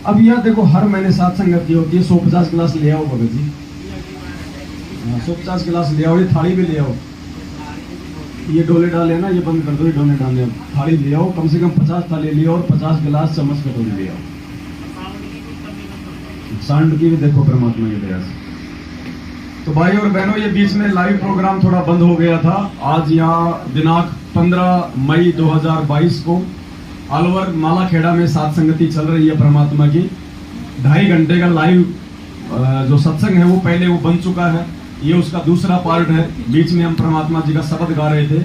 अब यह देखो हर महीने सात संगति होती है, 150 गिलास ले आओ भगत जी, 150 गिलास ले आओ, ये थाली भी ले आओ, ये डोले डाले ना, ये बंद कर दो, ये डोले डाले, थाली ले आओ, कम से कम 50 थाली ले आओ और 50 गिलास चम्मच कटोरी ले आओ। सांड की भी देखो परमात्मा की दया से। तो भाई और बहनों, ये बीच में लाइव प्रोग्राम थोड़ा बंद हो गया था। आज यहाँ दिनांक 15 मई 2022 को अलवर मालाखेड़ा में सात संगति चल रही है परमात्मा की। 2.5 घंटे का लाइव जो सत्संग है वो पहले वो बन चुका है, ये उसका दूसरा पार्ट है। बीच में हम परमात्मा जी का शब्द गा रहे थे,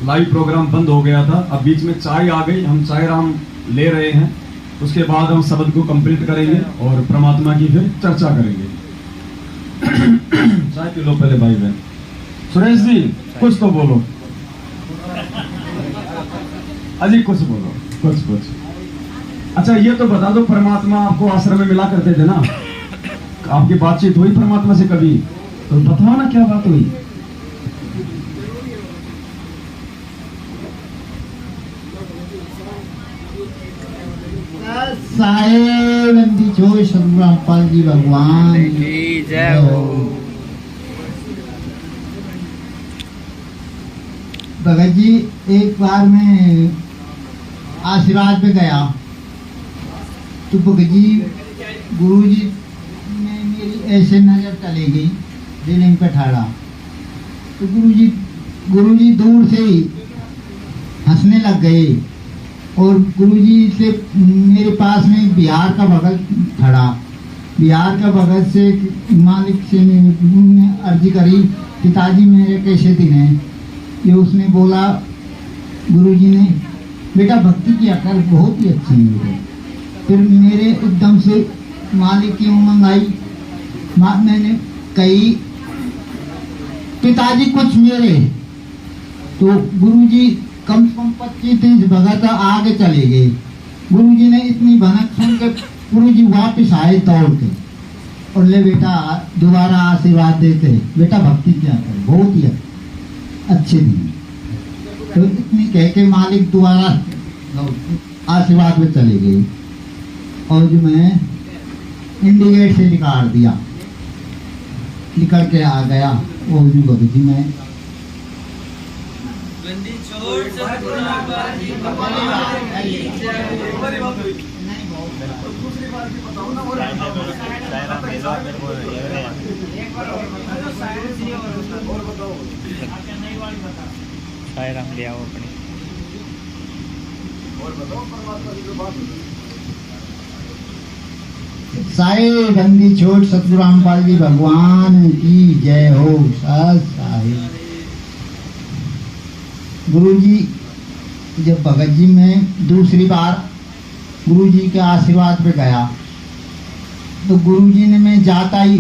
लाइव प्रोग्राम बंद हो गया था। अब बीच में चाय आ गई, हम चाय राम ले रहे हैं, उसके बाद हम शब्द को कंप्लीट करेंगे और परमात्मा की फिर चर्चा करेंगे। चाय पी लो पहले भाई बहन। सुरेश जी कुछ तो बोलो, अजी कुछ बोलो, कुछ। अच्छा ये तो बता दो, परमात्मा आपको आश्रम में मिला करते थे ना, आपकी बातचीत हुई परमात्मा से कभी? तो बताओ ना क्या बात हुई। साहेब नंदी जो शंकराचार्य जी भगवान की जय हो। भगत जी एक बार मैं आशीर्वाद पे गया तो भगत जी गुरु जी ने मेरी ऐसे नजर चली गई, बिल्डिंग पे ठहरा तो गुरु जी दूर से ही हंसने लग गए और गुरुजी से मेरे पास में बिहार का भगत खड़ा, बिहार का भगत से मालिक से ने अर्जी करी, पिताजी मेरे कैसे दिन हैं? ये उसने बोला, गुरुजी ने, बेटा भक्ति की अकल बहुत ही अच्छी है। फिर मेरे एकदम से मालिक की उमंग आई, मैंने कही पिताजी कुछ मेरे, तो गुरुजी कम से कम 25-30 भगत आगे चले गए। गुरुजी ने इतनी भनक सुन के गुरुजी वापस आए दौड़ के और ले बेटा दोबारा आशीर्वाद देते, बेटा भक्ति क्या कर, बहुत ही अच्छे दिन। तो इतनी कह के मालिक दोबारा आशीर्वाद में चले गए और जो मैं इंडिकेट से निकाल दिया, निकल के आ गया। वो भी भगत जी में ले आओ अपनी सारे बंदी छोट सतगुरु रामपाल जी भगवान की जय हो। साहिब गुरुजी जब भगत जी में दूसरी बार गुरुजी के आशीर्वाद पे गया तो गुरुजी ने मैं जाता ही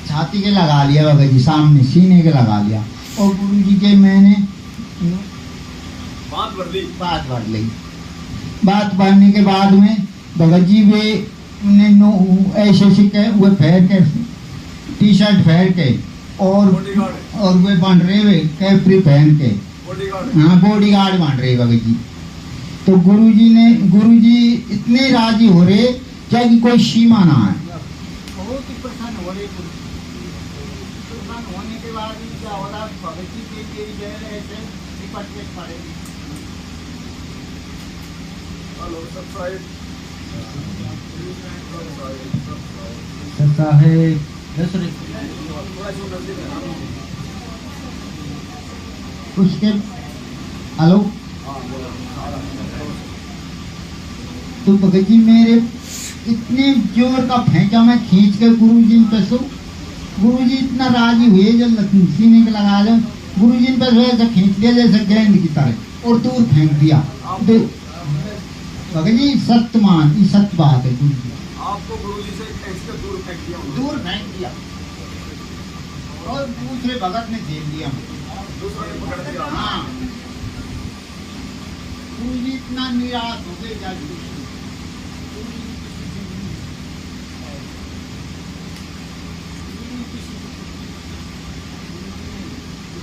छाती के लगा लिया, भगत जी सामने सीने के लगा लिया और गुरुजी के मैंने बात भर ली। बात भरने के बाद में भगत जी वे ऐसे वे फेर के टी शर्ट फेर के और वे बन रहे वे कैपरी पहन के, हाँ बॉडी गार्ड बन रहे भगत जी। तो गुरुजी इतने राजी हो रहे क्या कि कोई सीमा ना है, बहुत ही प्रसन्न हो रहे। प्रसन्न होने के बाद क्या हो रहा, भगत जी के लिए ऐसे निपट के खड़े। उसके हेलो तो भगत जी मेरे इतने जोर का फेंका, मैं खींच के गुरुजी पे सो, गुरुजी इतना राजी हुए जो सीने के लगा लो, गुरुजी पे ऐसा खींच लिया जैसे गेंद की तरह और दूर फेंक दिया। भगत जी सत्य मान, ये सत्य बात है। गुरुजी आपको गुरुजी से कैसे दूर फेंक दिया और दूसरे भगत ने झेल लिया, दूसरे ने पकड़ दिया। हाँ गुरुजी इतना निराश हो गए।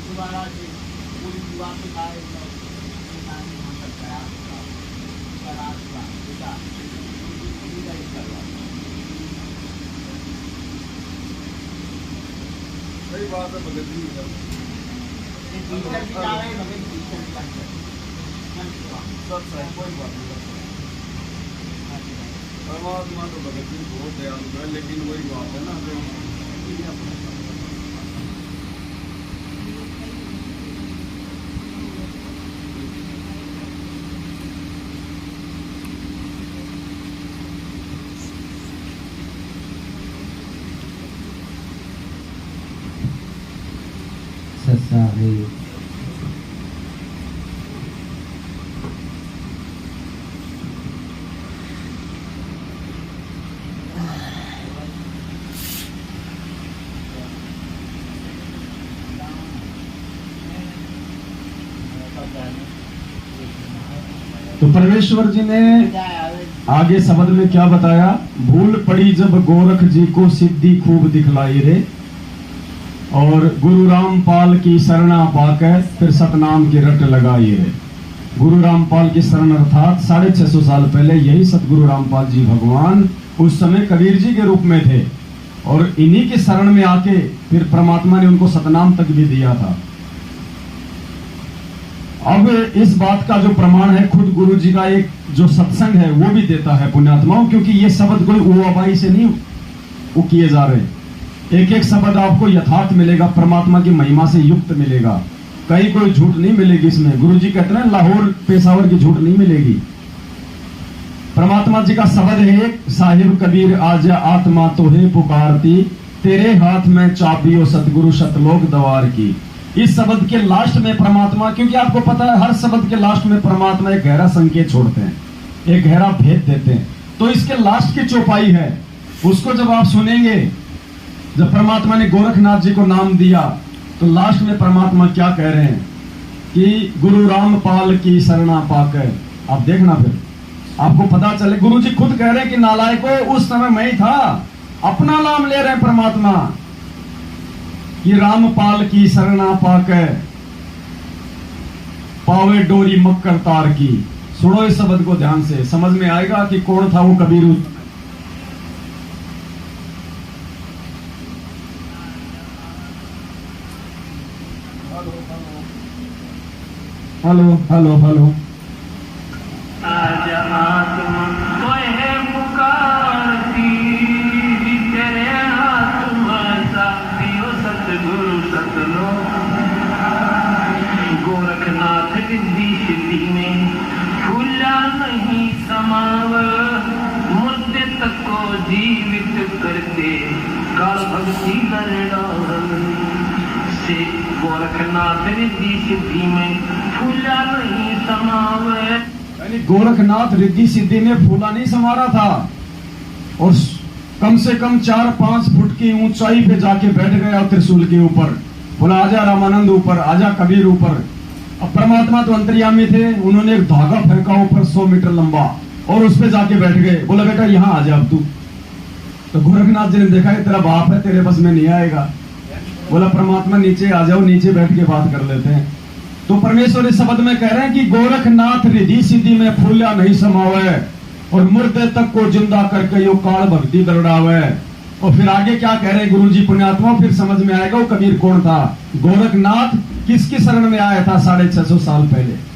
दोबारा से पूरी दुआ के आए बेटा सही बात है भगत जी। कोई बात नहीं, परमात्मा तो भगत जी बहुत दयालु है, लेकिन वही बात है ना जो ससारे तो परमेश्वर जी ने आगे शब्द में क्या बताया, भूल पड़ी जब गोरख जी को सिद्धि खूब दिखलाई रे, और गुरु रामपाल की शरणा पाकर फिर सतनाम की रट लगाई रे। गुरु रामपाल की शरण अर्थात 650 साल पहले यही सतगुरु रामपाल जी भगवान उस समय कबीर जी के रूप में थे, और इन्हीं के शरण में आके फिर परमात्मा ने उनको सतनाम तक भी दिया था। अब इस बात का जो प्रमाण है खुद गुरु जी का एक जो सत्संग है वो भी देता है पुण्यात्माओं, क्योंकि ये शब्द कोई उबाई से नहीं वो किए जा रहे। एक एक शब्द आपको यथार्थ मिलेगा, परमात्मा की महिमा से युक्त मिलेगा, कहीं कोई झूठ नहीं मिलेगी इसमें। गुरु जी कहते हैं लाहौर पेशावर की झूठ नहीं मिलेगी। परमात्मा जी का शब्द है, साहिब कबीर आजा आत्मा तो है पुकारती, तेरे हाथ में चाबियो सतगुरु सतलोक दवार की। इस शब्द के लास्ट में परमात्मा, क्योंकि आपको पता है हर शब्द के लास्ट में परमात्मा एक गहरा संकेत छोड़ते हैं, एक गहरा भेद देते हैं। तो इसके लास्ट की चौपाई है, उसको जब आप सुनेंगे, जब परमात्मा ने गोरखनाथ जी को नाम दिया तो लास्ट में परमात्मा क्या कह रहे हैं कि गुरु रामपाल की शरणा पाकर। आप देखना फिर आपको पता चले, गुरु जी खुद कह रहे हैं कि नालायको उस समय मैं ही था, अपना नाम ले रहे हैं परमात्मा कि रामपाल की शरणा पाकर पावे डोरी मक्कर तार की। सुनो इस शब्द को ध्यान से, समझ में आएगा कि कौन था वो कबीर। Hello hello hello. आज आत्मा तोहे पुकारती, तेरे हाथ में साथियो सतगुरु सतलोक। गोरखनाथ रिद्धि सिद्धि में फूला नहीं समाव, मुद्दे तक को जीवित करते काल भक्ति दरडाल से। गोरखनाथ रिद्धि सिद्धि में फूला नहीं समावे, यानी गोरखनाथ रिद्धि सिद्धि में फूला नहीं समारा था, और कम से कम 4-5 फुट की ऊंचाई पे जाके बैठ गया त्रिशूल के ऊपर, बोला आजा रामानंद ऊपर, आजा कबीर ऊपर। अब परमात्मा तो अंतर्यामी थे, उन्होंने एक धागा फेंका ऊपर 100 मीटर लंबा और उस पे जाके बैठ गए, बोला बेटा यहाँ आ जा अब तू। तो गोरखनाथ जी ने देखा है तेरा बाप है, तेरे बस में नहीं आएगा। बोला परमात्मा नीचे आ जाओ, नीचे बैठ के बात कर लेते हैं। तो परमेश्वर इस शब्द में कह रहे हैं कि गोरखनाथ रिद्धि सिद्धि में फूला नहीं समावे, और मुर्दे तक को जिंदा करके यो काल भक्ति दरड़ावे। और फिर आगे क्या कह रहे हैं गुरु जी पुण्यात्मा, फिर समझ में आएगा वो कबीर कौन था। गोरखनाथ किसकी शरण में आया था 650 साल पहले।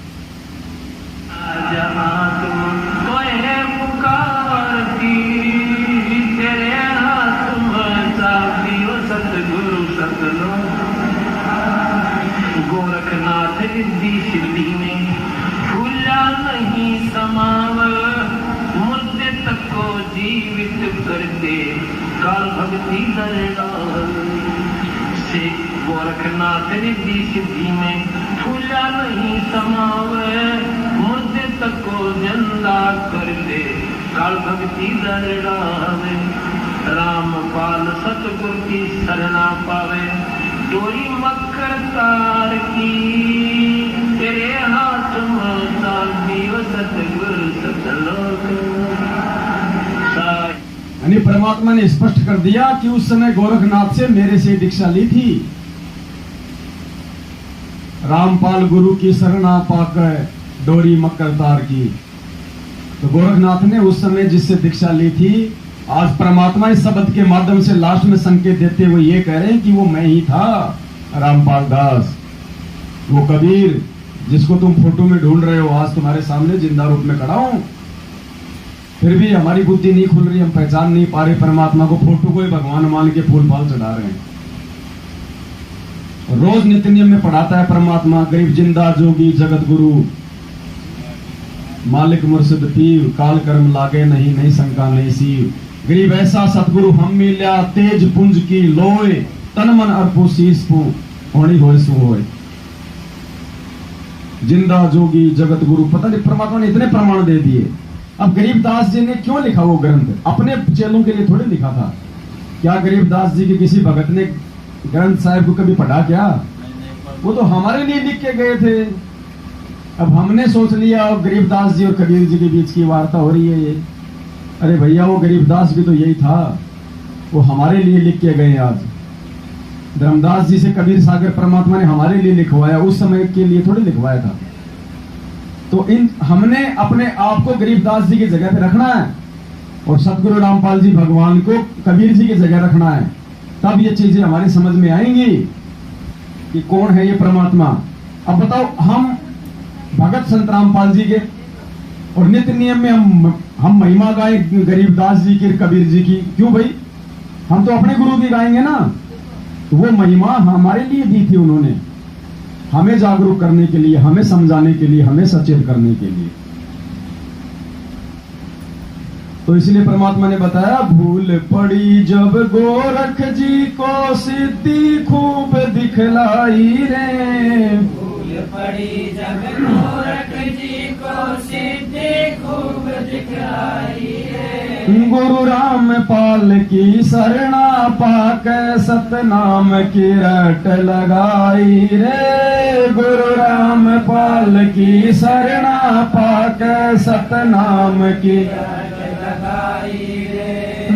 गोरखनाथ रिद्धि सिद्धि में फूला नहीं समाव, मुद्दे तक को जीवित करते काल भक्ति दरडाल से। गोरखनाथ रिद्धि सिद्धि में फूला नहीं समाव, मुद्दे तक को जिंदा करते काल भक्ति दरडाल। रामपाल सतगुरु की शरणा पावे, डोरी मक्कर तार की, तेरे हाथ में चाबियो सतगुरु सतलोक। यानी परमात्मा ने स्पष्ट कर दिया कि उस समय गोरखनाथ से मेरे से दीक्षा ली थी। रामपाल गुरु की शरणा पाकर डोरी मक्कर तार की। तो गोरखनाथ ने उस समय जिससे दीक्षा ली थी आज परमात्मा इस शब्द के माध्यम से लास्ट में संकेत देते हुए ये कह रहे हैं कि वो मैं ही था, रामपाल दास, वो कबीर जिसको तुम फोटो में ढूंढ रहे हो, आज तुम्हारे सामने जिंदा रूप में खड़ा हूं। फिर भी हमारी बुद्धि नहीं खुल रही, हम पहचान नहीं पा रहे परमात्मा को, फोटो को ही भगवान मान के फूल फाल चढ़ा रहे हैं। रोज नित्य नियम में पढ़ाता है परमात्मा, गरीब जिंदा जोगी जगत गुरु, मालिक मुर्शिद पीर, काल कर्म लागे नहीं, नहीं शंका नहीं सीव। गरीब ऐसा सतगुरु हम मिल्या, तेज पुंज की लोय, तन मन अर्पो शीस पू, होनी होय सो होय। जिंदा जोगी जगत गुरु, पता नहीं परमात्मा ने इतने प्रमाण दे दिए। अब गरीबदास जी ने क्यों लिखा वो ग्रंथ? अपने चेलों के लिए थोड़े लिखा था। क्या गरीबदास जी के किसी भगत ने ग्रंथ साहिब को कभी पढ़ा क्या? वो तो हमारे लिए लिख के गए थे। अब हमने सोच लिया और गरीबदास जी और कबीर जी के बीच की वार्ता हो रही है ये। अरे भैया, वो गरीबदास भी तो यही था, वो हमारे लिए लिख के गए। आज धर्मदास जी से कबीर सागर परमात्मा ने हमारे लिए लिखवाया, उस समय के लिए थोड़ी लिखवाया था। तो हमने अपने आप को गरीबदास जी की जगह पे रखना है और सतगुरु रामपाल जी भगवान को कबीर जी की जगह रखना है, तब ये चीजें हमारी समझ में आएंगी कि कौन है ये परमात्मा। अब बताओ, हम भगत संत रामपाल जी के और नित्य नियम में हम महिमा गाए गरीबदास जी की, कबीर जी की, क्यों भाई? हम तो अपने गुरु की गाएंगे ना। तो वो महिमा हमारे लिए दी थी उन्होंने, हमें जागरूक करने के लिए, हमें समझाने के लिए, हमें सचेत करने के लिए। तो इसलिए परमात्मा ने बताया, भूल पड़ी जब गोरख जी को सिद्धि खूब दिखलाई रे। भूल पड़ी जब गोरख जी को सिद्धि खूब दिखलाई रे। गुरु रामपाल की शरणा पाक सतनाम की रट लगाई रे। गुरु रामपाल की शरणा पाक सतनाम की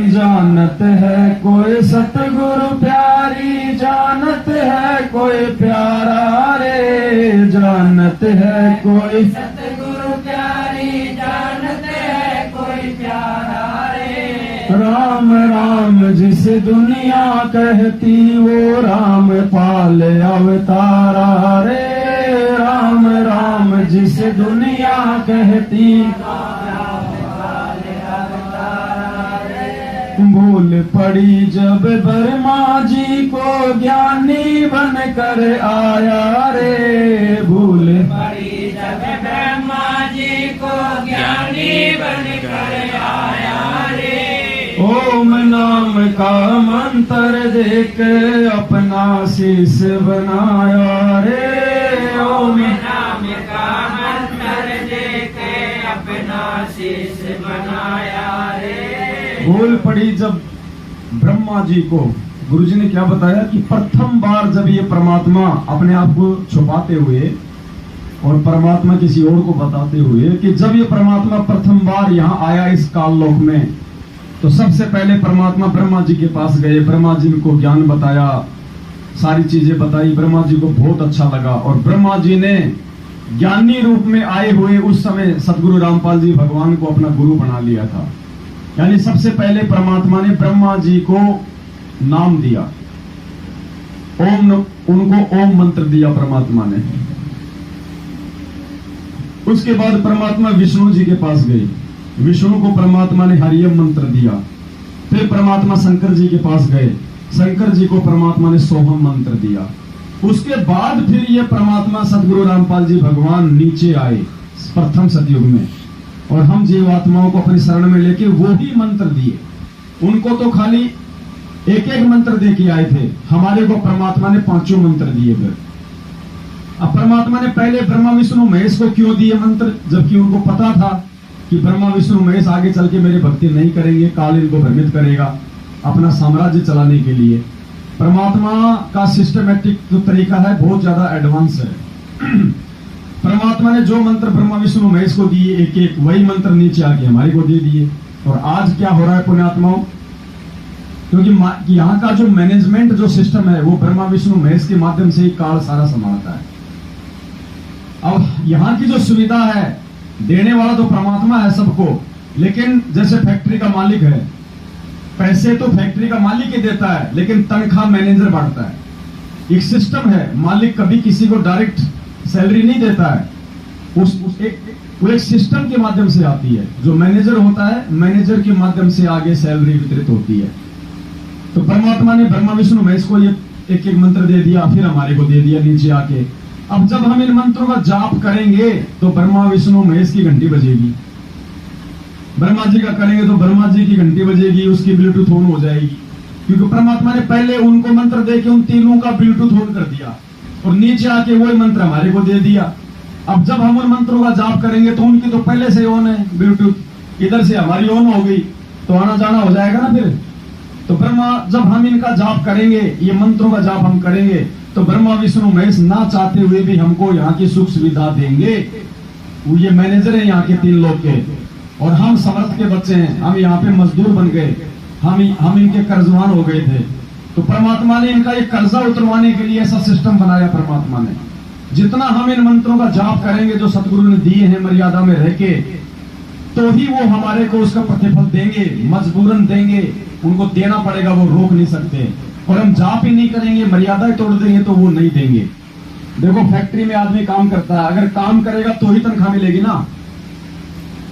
जानत है कोई सतगुरु प्यारी, जानत है कोई प्यारा रे। जानत है कोई सतगुरु प्यारी, जानत है कोई प्यारा रे। राम राम जिस दुनिया कहती, वो रामपाल अवतारा रे। राम राम जिस दुनिया कहती, भूल पड़ी जब ब्रह्मा जी को ज्ञानी बन कर आया रे। भूल पड़ी जब ब्रह्मा जी को ज्ञानी बन कर आया रे। ओम नाम का मंत्र देख अपना शीश बनाया रे। ओम नाम का मंत्र देख अपना शीश बनाया रे। भूल पड़ी जब ब्रह्मा जी को, गुरुजी ने क्या बताया कि प्रथम बार जब ये परमात्मा अपने आप को छुपाते हुए और परमात्मा किसी और को बताते हुए कि जब ये परमात्मा प्रथम बार यहाँ आया इस काल लोक में, तो सबसे पहले परमात्मा ब्रह्मा जी के पास गए, ब्रह्मा जी को ज्ञान बताया, सारी चीजें बताई। ब्रह्मा जी को बहुत अच्छा लगा और ब्रह्मा जी ने ज्ञानी रूप में आए हुए उस समय सतगुरु रामपाल जी भगवान को अपना गुरु बना लिया था। यानी सबसे पहले परमात्मा ने ब्रह्मा जी को नाम दिया, ओम, उनको ओम मंत्र दिया परमात्मा ने। उसके बाद परमात्मा विष्णु जी के पास गए, विष्णु को परमात्मा ने हरियम मंत्र दिया। फिर परमात्मा शंकर जी के पास गए, शंकर जी को परमात्मा ने सोहम मंत्र दिया। उसके बाद फिर ये परमात्मा सतगुरु रामपाल जी भगवान नीचे आए प्रथम सतयुग में और हम जीवात्माओं को अपनी शरण में लेके वो ही मंत्र दिए। उनको तो खाली एक एक मंत्र दे के आए थे, हमारे को परमात्मा ने पांचों मंत्र दिए। फिर अब परमात्मा ने पहले ब्रह्मा विष्णु महेश को क्यों दिए मंत्र, जबकि उनको पता था कि ब्रह्मा विष्णु महेश आगे चल के मेरे भक्ति नहीं करेंगे, काल इनको भ्रमित करेगा अपना साम्राज्य चलाने के लिए। परमात्मा का सिस्टमेटिक जो तरीका है बहुत ज्यादा एडवांस है। परमात्मा ने जो मंत्र ब्रह्मा विष्णु महेश को दिए एक एक, वही मंत्र नीचे आके हमारे को दे दिए। और आज क्या हो रहा है पुण्यात्माओं, क्योंकि यहाँ का जो मैनेजमेंट जो सिस्टम है वो ब्रह्मा विष्णु महेश के माध्यम से ही काल सारा संभालता है। अब यहाँ की जो सुविधा है, देने वाला तो परमात्मा है सबको, लेकिन जैसे फैक्ट्री का मालिक है, पैसे तो फैक्ट्री का मालिक ही देता है, लेकिन तनख्वाह मैनेजर बांटता है। एक सिस्टम है, मालिक कभी किसी को डायरेक्ट सैलरी नहीं देता है, वो एक सिस्टम के माध्यम से आती है। जो मैनेजर होता है, मैनेजर के माध्यम से आगे सैलरी वितरित होती है। तो परमात्मा ने ब्रह्मा विष्णु महेश को ये एक एक मंत्र दे दिया, फिर हमारे को दे दिया नीचे आके। अब जब हम इन मंत्रों का जाप करेंगे तो ब्रह्मा विष्णु महेश की घंटी बजेगी, ब्रह्मा जी का करेंगे तो ब्रह्मा जी की घंटी बजेगी, उसकी ब्लूटूथ ऑन हो जाएगी, क्योंकि परमात्मा ने पहले उनको मंत्र दे के उन तीनों का ब्लूटूथ ऑन कर दिया और नीचे आके वही मंत्र हमारे को दे दिया। अब जब हम उन मंत्रों का जाप करेंगे तो उनकी तो पहले से ऑन है ब्लूटूथ, इधर से हमारी ऑन हो गई तो आना जाना हो जाएगा ना फिर। तो ब्रह्मा, जब हम इनका जाप करेंगे, ये मंत्रों का जाप हम करेंगे, तो ब्रह्मा विष्णु महेश ना चाहते हुए भी हमको यहाँ की सुख सुविधा देंगे। वो ये मैनेजर है यहाँ के 3 लोग के, और हम समर्थ के बच्चे हैं, हम यहाँ पे मजदूर बन गए, हम इनके कर्जवान हो गए थे। तो परमात्मा ने इनका एक कर्जा उतरवाने के लिए ऐसा सिस्टम बनाया परमात्मा ने। जितना हम इन मंत्रों का जाप करेंगे जो सतगुरु ने दिए हैं मर्यादा में रह के, तो ही वो हमारे को उसका प्रतिफल देंगे, मजबूरन देंगे, उनको देना पड़ेगा, वो रोक नहीं सकते। और हम जाप ही नहीं करेंगे, मर्यादाएं तोड़ देंगे तो वो नहीं देंगे। देखो फैक्ट्री में आदमी काम करता है, अगर काम करेगा तो ही तनख्वाह मिलेगी ना,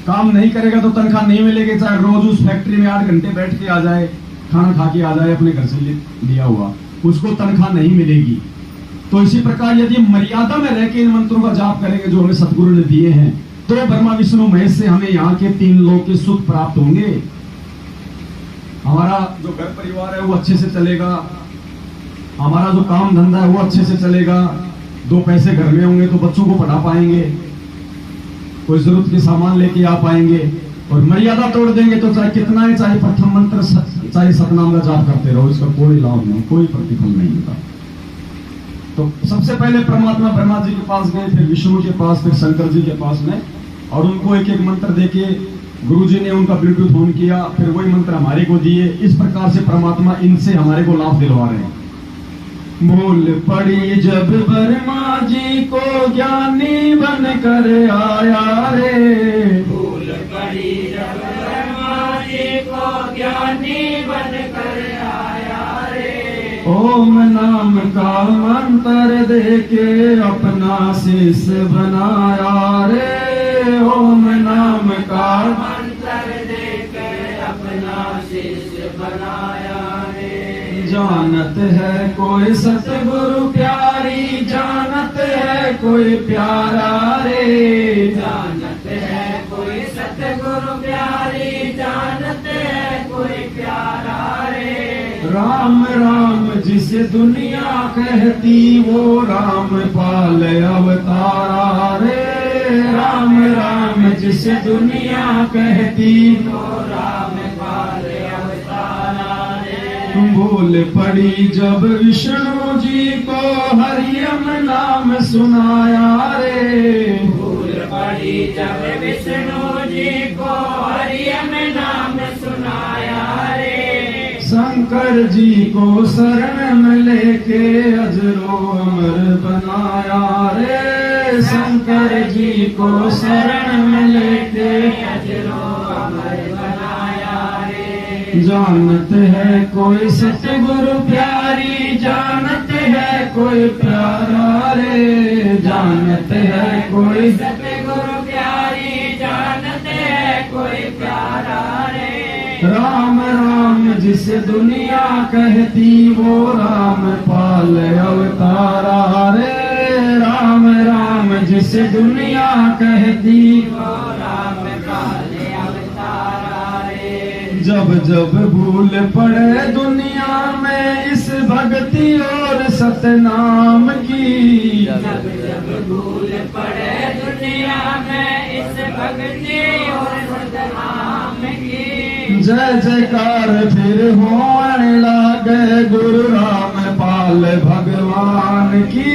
काम नहीं करेगा तो तनख्वाह नहीं मिलेगी। चाहे रोज उस फैक्ट्री में 8 घंटे बैठ के आ जाए, खाना खा के आ जाए अपने घर से लिया हुआ, उसको तनख्वाह नहीं मिलेगी। तो इसी प्रकार यदि मर्यादा में रह के इन मंत्रों का जाप करेंगे जो हमें सतगुरु ने दिए हैं, तो ब्रह्मा विष्णु महेश से हमें यहाँ के 3 लोग के सुख प्राप्त होंगे। हमारा जो घर परिवार है वो अच्छे से चलेगा, हमारा जो काम धंधा है वो अच्छे से चलेगा, 2 पैसे घर में होंगे तो बच्चों को पढ़ा पाएंगे, कोई जरूरत के सामान लेके आ पाएंगे। और मर्यादा तोड़ देंगे तो चाहे कितना ही, चाहे प्रथम मंत्र चाहे सतनाम का जाप करते रहो, इसका कोई लाभ नहीं, कोई प्रतिफल नहीं होता। तो सबसे पहले परमात्मा ब्रह्मा जी के पास गए, फिर विष्णु के पास, फिर शंकर जी के पास में, और उनको एक एक मंत्र देके गुरु जी ने उनका ब्लूटूथ ऑन किया, फिर वही मंत्र हमारे को दिए। इस प्रकार से परमात्मा इनसे हमारे को लाभ दिलवा रहे हैं। भूल पड़ी जब ब्रह्मा जी को ज्ञानी बन कर आया रे, भूल पड़ी जब ब्रह्मा जी को ज्ञानी बन कर आया रे, ओम नाम का मंत्र देके अपना शिष्य बनाया रे, ओम नाम का मंत्र देके अपना शिष्य बनाया रे। जानत है कोई सतगुरु प्यारी, जानत है कोई प्यारा रे, जानत है कोई सतगुरु प्यारी, जानत है कोई प्यारा रे। राम राम जिसे दुनिया कहती, वो राम पाल अवतारा रे, राम राम जिसे दुनिया कहती, तो राम पाल अवतारा रे। भूल पड़ी जब विष्णु जी को हरियम नाम सुनाया रे, भूल पड़ी जब विष्णु जी को हरियम नाम सुनाया रे। शंकर जी को शरण में लेके अजरो अमर बनाया रे, शंकर जी को शरण में लेके अजरो अमर बनाया रे। जानत है कोई सतगुरु प्यारी, जानत है कोई प्यारा रे, जानत है कोई सतगुरु प्यारी, जानत है कोई प्यारा रे। राम राम जिसे दुनिया कहती, वो राम पाल अवतारा रे, राम राम जिसे दुनिया कहती, वो राम पाल अवतारा रे। जब जब भूल पड़े दुनिया में इस भक्ति और सतनाम की, जब जब भूल पड़े दुनिया में इस भक्ति और सतनाम की, जय जयकार फिर होने लगे गुरु राम पाल भगवान की,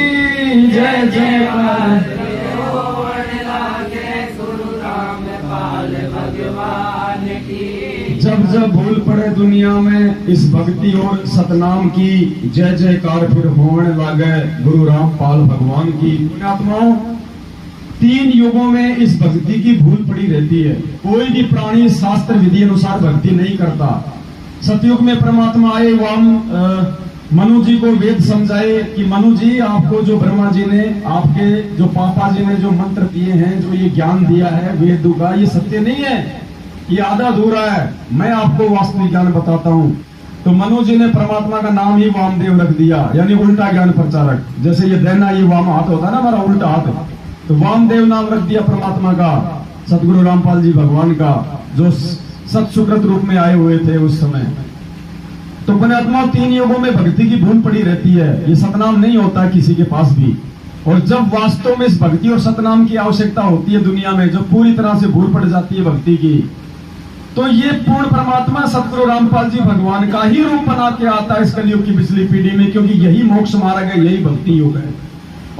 जय जयकार होने लगे गुरु राम पाल भगवान की। जब जब भूल पड़े दुनिया में इस भक्ति और सतनाम की, जय जयकार फिर होने लगे गुरु राम पाल भगवान की। आत्माओं, 3 युगों में इस भक्ति की भूल पड़ी रहती है। कोई भी प्राणी शास्त्र विधि अनुसार भक्ति नहीं करता, सतयुग में परमात्मा आए, मनु जी को वेद समझाए कि मनु जी, आपको जो ब्रह्मा जी ने, आपके जो पापा जी ने जो मंत्र दिए हैं, जो ये ज्ञान दिया है वेदों का, ये सत्य नहीं है, ये आधा अधूरा है, मैं आपको वास्तविक ज्ञान बताता हूँ। तो मनु जी ने परमात्मा का नाम ही वामदेव रख दिया, यानी उल्टा ज्ञान प्रचारक। जैसे ये देना, ये वाम हाथ होता है ना हमारा, उल्टा हाथ, तो वामदेव नाम रख दिया परमात्मा का, सतगुरु रामपाल जी भगवान का, जो सत सुकृत रूप में आए हुए थे उस समय। तो पुण्यात्मा, 3 युगों में भक्ति की भूल पड़ी रहती है, ये सतनाम नहीं होता किसी के पास भी। और जब वास्तव में इस भक्ति और सतनाम की आवश्यकता होती है दुनिया में, जब पूरी तरह से भूल पड़ जाती है भक्ति की, तो ये पूर्ण परमात्मा सतगुरु रामपाल जी भगवान का ही रूप बना के आता है इस कलयुग की पिछली पीढ़ी में, क्योंकि यही मोक्ष मार्ग है, यही भक्ति योग है।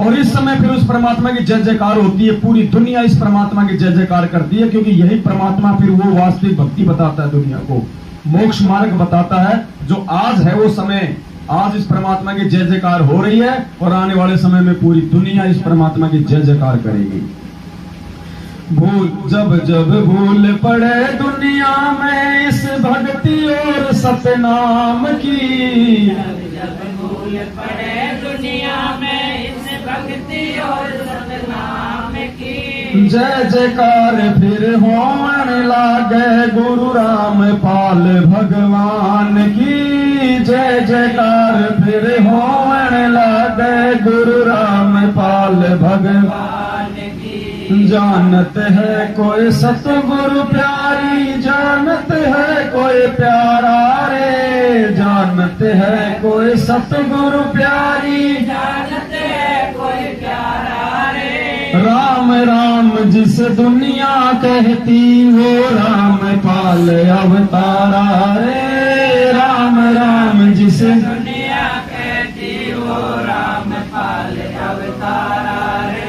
और इस समय फिर उस परमात्मा की जय जयकार होती है, पूरी दुनिया इस परमात्मा की जय जयकार करती है, क्योंकि यही परमात्मा फिर वो वास्तविक भक्ति बताता है दुनिया को, मोक्ष मार्ग बताता है। जो आज है वो समय, आज इस परमात्मा की जय जयकार हो रही है, और आने वाले समय में पूरी दुनिया इस परमात्मा की जय जयकार करेगी। भूल जब जब भूल पड़े दुनिया में इस भक्ति और सतनाम की, जब भूल पड़े दुनिया में इस भक्ति और सतनाम की, जय जयकार फिर होने लागे गुरु रामपाल भगवान की, जय जयकार फिर होने लागे गुरु रामपाल भगवान की। जानत है कोई सतगुरु प्यारी, जानत है कोई प्यारा रे, जानत है कोई सतगुरु प्यारी, जानत है कोई प्यारा रे। राम राम जिस दुनिया कहती, वो रामपाल अवतारा रे, राम राम जिस दुनिया कहती, वो रामपाल अवतारा रे।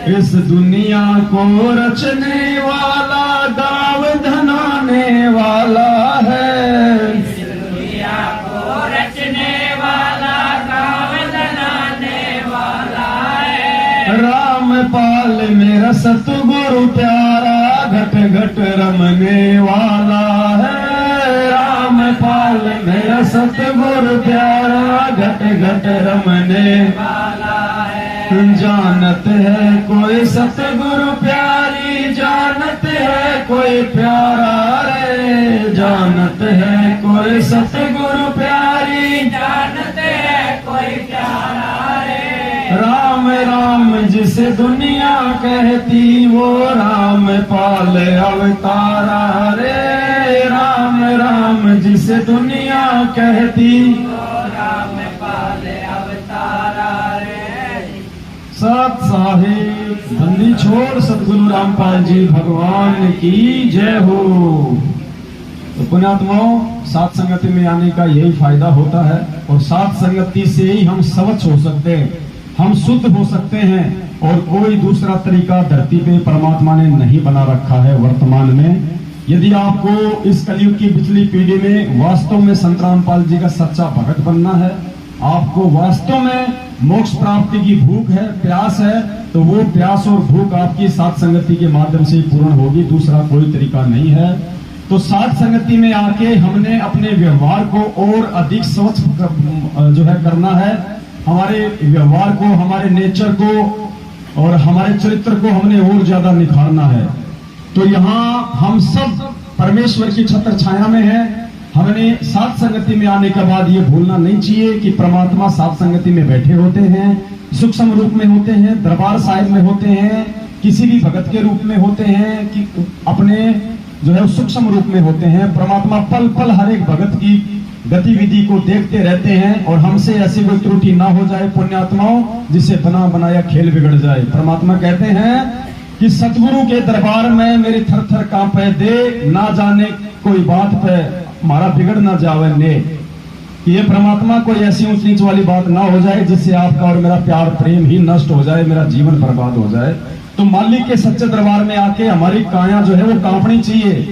इस दुनिया को रचने वाला, गाँव धनाने वाला है, इस दुनिया को रचने वाला, गाँव धनाने वाला है। रामपाल मेरा सतगुरु प्यारा, घट घट रमने वाला है, रामपाल मेरा सतगुरु प्यारा, घट घट रमने वाला है। जानत है कोई सतगुरु प्यारी, जानत है कोई प्यारा रे, जानत है कोई सतगुरु प्यारी, जानत है कोई प्यारा रे। राम राम जिसे दुनिया कहती, वो रामपाल अवतारा रे, राम राम जिसे दुनिया कहती, वो रामपाल अवतारा रे। सत साहिब बंदी छोड़ सतगुरु रामपाल जी भगवान की जय हो। तो पुण्यात्माओं, साथ संगति में आने का यही फायदा होता है, और साथ संगति से ही हम स्वच्छ हो सकते हैं, हम शुद्ध हो सकते हैं, और कोई दूसरा तरीका धरती पे परमात्मा ने नहीं बना रखा है वर्तमान में। यदि आपको इस कलयुग की पिछली पीढ़ी में वास्तव में संत रामपाल जी का सच्चा भगत बनना है, आपको वास्तव में मोक्ष प्राप्ति की भूख है, प्यास है, तो वो प्यास और भूख आपकी साथ संगति के माध्यम से पूर्ण होगी, दूसरा कोई तरीका नहीं है। तो साथ संगति में आके हमने अपने व्यवहार को और अधिक स्वच्छ जो है करना है, हमारे व्यवहार को, हमारे नेचर को और हमारे चरित्र को हमने और ज्यादा निखारना है। तो यहाँ हम सब परमेश्वर की छत्र छाया में हैं। हमने साथ संगति में आने के बाद ये भूलना नहीं चाहिए कि परमात्मा साथ संगति में बैठे होते हैं, सूक्ष्म रूप में होते हैं, दरबार साहिब में होते हैं, किसी भी भगत के रूप में होते हैं, कि अपने जो है सूक्ष्म रूप में होते हैं। परमात्मा पल पल हर एक भगत की गतिविधि को देखते रहते हैं, और हमसे ऐसी कोई त्रुटि ना हो जाए पुण्यात्माओं, जिससे बना बनाया खेल बिगड़ जाए। परमात्मा कहते हैं कि सतगुरु के दरबार में मेरी थर थर कांपे दे, ना जाने कोई बात पे हमारा बिगड़ ना जावे ने। ये परमात्मा कोई ऐसी ऊंच नीच वाली बात ना हो जाए जिससे आपका और मेरा प्यार प्रेम ही नष्ट हो जाए, मेरा जीवन बर्बाद हो जाए। तो मालिक के सच्चे दरबार में आके हमारी काया जो है वो कांपनी चाहिए।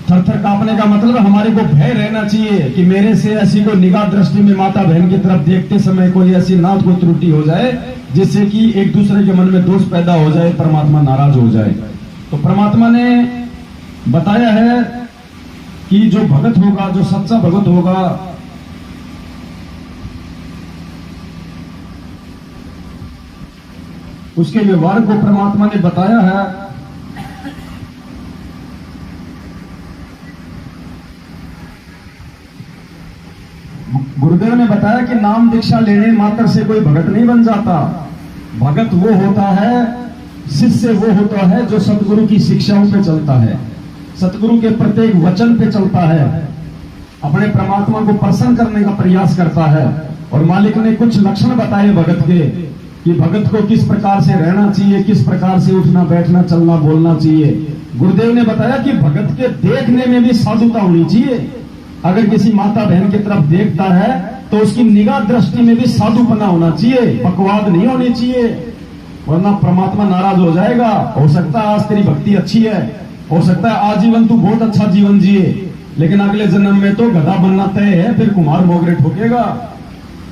थर थर कांपने का मतलब हमारे को भय रहना चाहिए कि मेरे से ऐसी कोई निगाह दृष्टि में माता बहन की तरफ देखते समय कोई ऐसी ना कोई त्रुटि हो जाए जिससे कि एक दूसरे के मन में दोष पैदा हो जाए, परमात्मा नाराज हो जाए। तो परमात्मा ने बताया है कि जो भगत होगा, जो सच्चा भगत होगा, उसके व्यवहार को परमात्मा ने बताया है। गुरुदेव ने बताया कि नाम दीक्षा लेने मात्र से कोई भगत नहीं बन जाता। भगत वो होता है, शिष्य वो होता है जो सतगुरु की शिक्षाओं पे चलता है, सतगुरु के प्रत्येक वचन पे चलता है, अपने परमात्मा को प्रसन्न करने का प्रयास करता है। और मालिक ने कुछ लक्षण बताए भगत के कि भगत को किस प्रकार से रहना चाहिए, किस प्रकार से उठना बैठना चलना बोलना चाहिए। गुरुदेव ने बताया कि भगत के देखने में भी साधुता होनी चाहिए। अगर किसी माता बहन की तरफ देखता है तो उसकी निगाह दृष्टि में भी साधुपना होना चाहिए, बकवाद नहीं होनी चाहिए, वरना परमात्मा नाराज हो जाएगा। हो सकता है आज तेरी भक्ति अच्छी है, हो सकता है आजीवन तू बहुत अच्छा जीवन जिए, लेकिन अगले जन्म में तो गधा बनना तय है, फिर कुमार मोगरे ठोकेगा।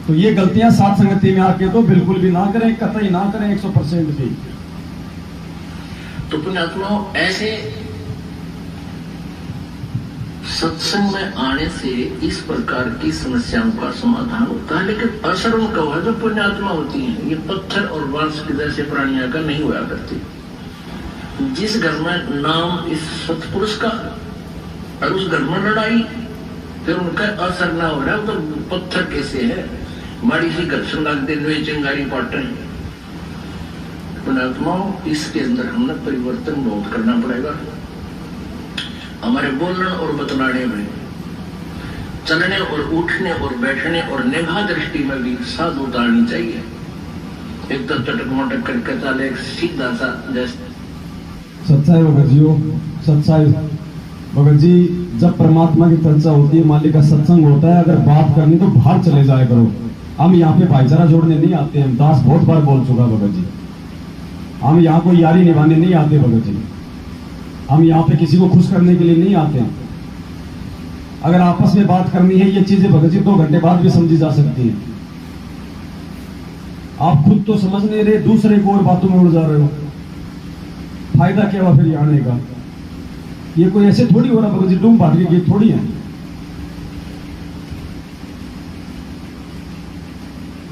तो ये गलतियां साथ संगति में आके तो बिल्कुल भी ना करें, कतई ना करें, 100% भी। तो पुण्यात्माओं, ऐसे सत्संग में आने से इस प्रकार की समस्याओं का समाधान होता है, लेकिन असर उनका हुआ जो पुण्यात्मा होती है। ये पत्थर और बांस के जैसे प्राणियों का नहीं हुआ करती। जिस घर में नाम इस सतपुरुष का और उस घर में लड़ाई, फिर उनका असर ना हो रहा है, तो पत्थर कैसे है, माड़ी सी घर्षण लगते हुए चिंगारी पाटन। पुण्यात्माओं, इसके अंदर हमने परिवर्तन बहुत करना पड़ेगा। हमारे बोलने और बतलाने में, चलने और उठने और बैठने और निगाह दृष्टि में भी साध उतारनी चाहिए। एक तो चटक मटक करके चले, एक सीधा सा जैसे सच्चाई भगत जी हो, सच्चाई भगत जी। जब परमात्मा की चर्चा होती है, मालिक का सत्संग होता है, अगर बात करनी तो बाहर चले जाया करो। हम यहाँ पे भाईचारा जोड़ने नहीं आते हैं, दास बहुत बार बोल चुका भगत जी। हम यहाँ कोई यारी निभाने नहीं आते भगत जी, हम यहाँ पे किसी को खुश करने के लिए नहीं आते हैं। अगर आपस में बात करनी है, ये चीजें भगत जी 2 घंटे बाद भी समझी जा सकती हैं। आप खुद तो समझ नहीं रहे, दूसरे को और बातों में उड़ जा रहे हो, फायदा क्या हुआ फिर ये आने का। ये कोई ऐसे थोड़ी हो रहा भगत जी, डूम फाट के गीत थोड़ी है।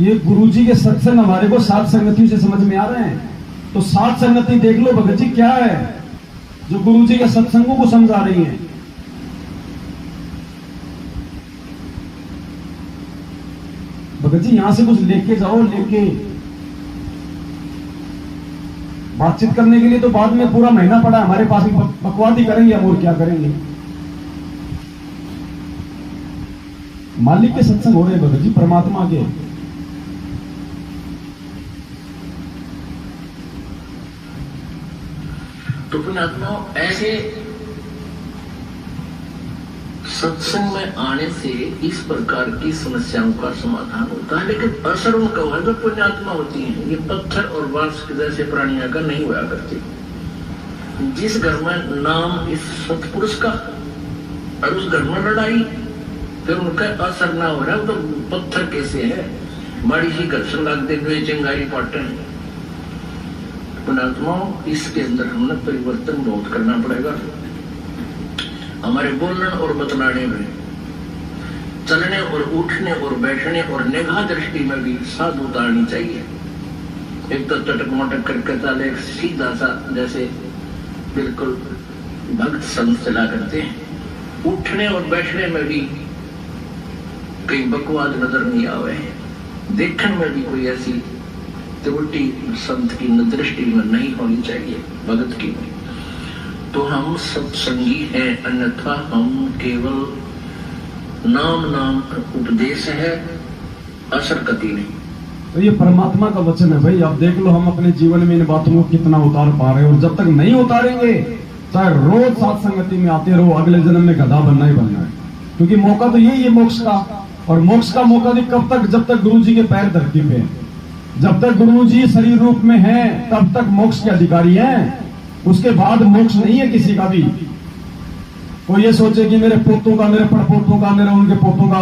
ये गुरुजी के सत्संग हमारे को सात संगतियों से समझ में आ रहे हैं। तो सात संगति देख लो भगत जी क्या है जो गुरुजी के सत्संगों को समझा रही है। भगत जी यहां से कुछ लेके जाओ, लेके बातचीत करने के लिए तो बाद में पूरा महीना पड़ा हमारे पास, भी बकवाद ही करेंगे हम, और क्या करेंगे। मालिक के सत्संग हो रहे हैं भगत जी, परमात्मा के। तो पुण्यात्माओं, ऐसे सत्संग में आने से इस प्रकार की समस्याओं का समाधान होता है, लेकिन असर उनका हुआ जो पुण्यात्मा होती है। ये पत्थर और बांस के जैसे प्राणियों का नहीं हुआ करती। जिस घर में नाम इस सतपुरुष का और उस घर में लड़ाई, फिर उनका असर ना हो रहा है, तो पत्थर कैसे है, माड़ी सी घर्षण लगते हुए चिंगारी पाटन। पुण्यात्माओं, इसके अंदर हमने परिवर्तन बहुत करना पड़ेगा। हमारे बोलने और बतलाने में, चलने और उठने और बैठने और निगाह दृष्टि में भी साध उतारनी चाहिए। एक तो चटक मटक करके चले, एक सीधा सा जैसे बिल्कुल भक्त संत चला करते हैं। उठने और बैठने में भी कहीं बकवाद नजर नहीं आवे, देखने में भी कोई ऐसी त्रुटि संत की दृष्टि में नहीं होनी चाहिए, भगत की। तो हम सत्संगी हैं, अन्यथा हम केवल नाम उपदेश है, असर कति नहीं। तो ये परमात्मा का वचन है भाई। आप देख लो हम अपने जीवन में इन बातों को कितना उतार पा रहे हैं, और जब तक नहीं उतारेंगे, चाहे रोज साथ संगति में आते रहो, अगले जन्म में गधा बनना ही बनना है। क्योंकि मौका तो यही है मोक्ष का, और मोक्ष का मौका भी कब तक, जब तक गुरु जी के पैर धरती पे हैं। जब तक गुरु जी शरीर रूप में हैं, तब तक मोक्ष के अधिकारी हैं। उसके बाद मोक्ष नहीं है किसी का भी। कोई ये सोचे कि मेरे पोतों का, मेरे पड़पोतों का, मेरे उनके पोतों का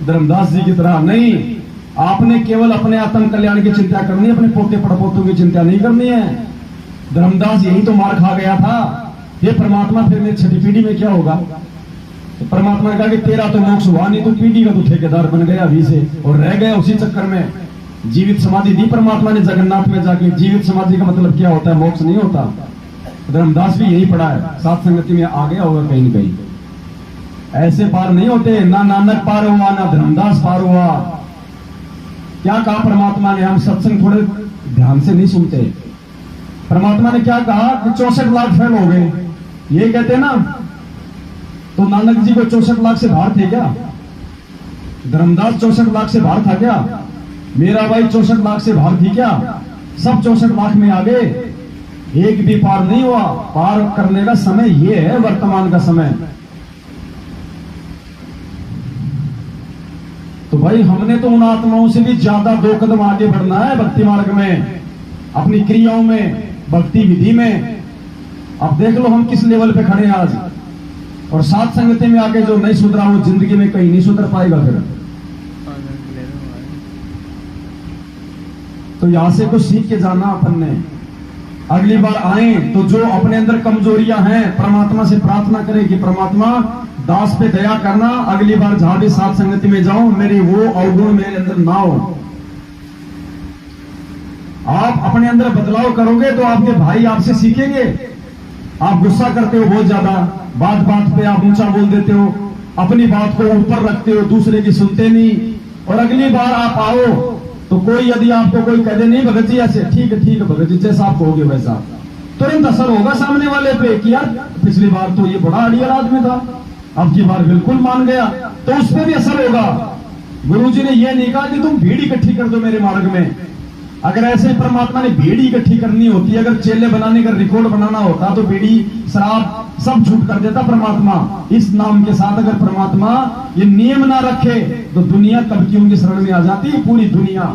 धर्मदास जी की तरह नहीं। आपने केवल अपने आत्म कल्याण की चिंता करनी है, अपने पोते पड़पोतों की चिंता नहीं करनी है। धर्मदास यही तो मार खा गया था। ये परमात्मा फिर मेरी छठी पीढ़ी में क्या होगा, तो परमात्मा ने कहा कि तेरा तो मोक्ष हुआ नहीं, तू पीढ़ी का तो ठेकेदार बन गया अभी से और रह गया उसी चक्कर में। जीवित समाधि दी परमात्मा ने जगन्नाथ में जाके। जीवित समाधि का मतलब क्या होता है? मोक्ष नहीं होता। धर्मदास भी यही पढ़ा है, सात संगति में आ गया होगा कहीं न कहीं। ऐसे पार नहीं होते, ना नानक पार हुआ ना धर्मदास पार हुआ। क्या कहा परमात्मा ने? हम सत्संग थोड़े ध्यान से नहीं सुनते। परमात्मा ने क्या कहा कि 64 लाख फेल हो गए, ये कहते हैं ना। तो नानक जी को 64 लाख से बाहर थे क्या? धर्मदास 64 लाख से बाहर था क्या? मेरा भाई 64 लाख से बाहर थी क्या? सब 64 लाख में आ गए, एक भी पार नहीं हुआ। पार करने का समय ये है, वर्तमान का समय। तो भाई हमने तो उन आत्माओं से भी ज्यादा 2 कदम आगे बढ़ना है भक्ति मार्ग में, अपनी क्रियाओं में, भक्ति विधि में। अब देख लो हम किस लेवल पे खड़े हैं आज। और सात संगति में आके जो नहीं सुधरा वो जिंदगी में कहीं नहीं सुधर पाएगा फिर। तो यहां से कुछ सीख के जाना अपन ने। अगली बार आए तो जो अपने अंदर कमजोरियां हैं परमात्मा से प्रार्थना करें कि परमात्मा दास पे दया करना, अगली बार जहां भी सात संगति में जाऊं मेरी वो अवगुण मेरे अंदर ना हो। आप अपने अंदर बदलाव करोगे तो आपके भाई आपसे सीखेंगे। आप गुस्सा करते हो बहुत ज्यादा, बात बात पे आप ऊंचा बोल देते हो, अपनी बात को ऊपर रखते हो, दूसरे की सुनते नहीं। और अगली बार आप आओ तो कोई यदि आपको कोई कह दे नहीं भगत जी ऐसे, ठीक है भगत जी जैसा आप कहोगे वैसा, तुरंत असर होगा सामने वाले पे कि यार पिछली बार तो ये बड़ा अड़ियल आदमी था, अब की बार बिल्कुल मान गया, तो उस पर भी असर होगा। गुरुजी ने यह नहीं कहा कि तुम भीड़ इकट्ठी कर दो मेरे मार्ग में। अगर ऐसे परमात्मा ने भीड़ इकट्ठी करनी होती, अगर चेले बनाने का रिकॉर्ड बनाना होता तो बीड़ी शराब सब छूट कर देता परमात्मा। इस नाम के साथ अगर परमात्मा ये नियम ना रखे तो दुनिया कब की उनकी शरण में आ जाती, पूरी दुनिया।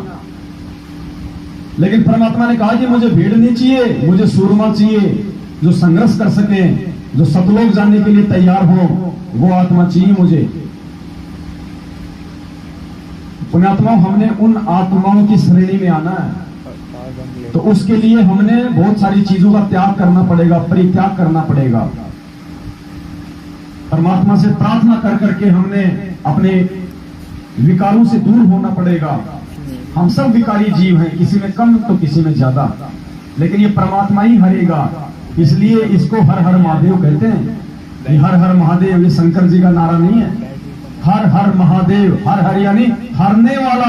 लेकिन परमात्मा ने कहा कि मुझे भीड़ नहीं चाहिए, मुझे सूरमा चाहिए जो संघर्ष कर सके, जो सतलोक जाने के लिए तैयार हो, वो आत्मा चाहिए मुझे। पुण्यात्माओं, हमने उन आत्माओं की श्रेणी में आना है, तो उसके लिए हमने बहुत सारी चीजों का त्याग करना पड़ेगा, परित्याग करना पड़ेगा। परमात्मा से प्रार्थना कर करके हमने अपने विकारों से दूर होना पड़ेगा। हम सब विकारी जीव हैं, किसी में कम तो किसी में ज्यादा, लेकिन ये परमात्मा ही हरेगा। इसलिए इसको हर हर महादेव कहते हैं। ये हर हर महादेव ये शंकर जी का नारा नहीं है। हर हर महादेव, हर हर यानी हरने वाला,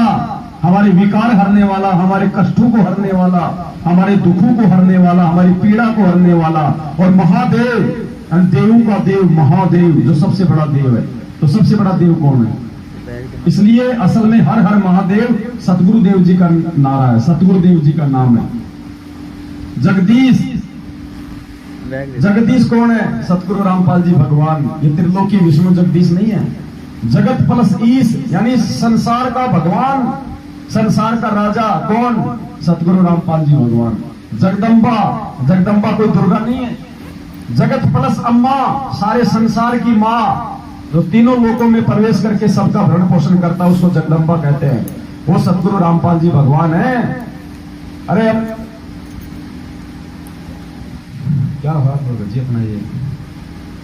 हमारे विकार हरने वाला, हमारे कष्टों को हरने वाला, हमारे दुखों को हरने वाला, हमारी पीड़ा को हरने वाला। और महादेव देवों का देव महादेव, जो सबसे बड़ा देव है। तो सबसे बड़ा देव कौन है? इसलिए असल में हर हर महादेव सतगुरु देव जी का नारा है, सतगुरु देव जी का नाम है। जगदीश, जगदीश कौन है? सतगुरु रामपाल जी भगवान। ये त्रिलोकी विष्णु जगदीश नहीं है। जगत प्लस ईश यानी संसार का भगवान, संसार का राजा कौन? सतगुरु रामपाल जी भगवान। जगदम्बा, जगदम्बा कोई दुर्गा नहीं है। जगत प्लस अम्मा, सारे संसार की माँ, जो तीनों लोकों में प्रवेश करके सबका भरण पोषण करता है, उसको जगदम्बा कहते हैं। वो सतगुरु रामपाल जी भगवान है। अरे अब क्या हुआ जी अपना ये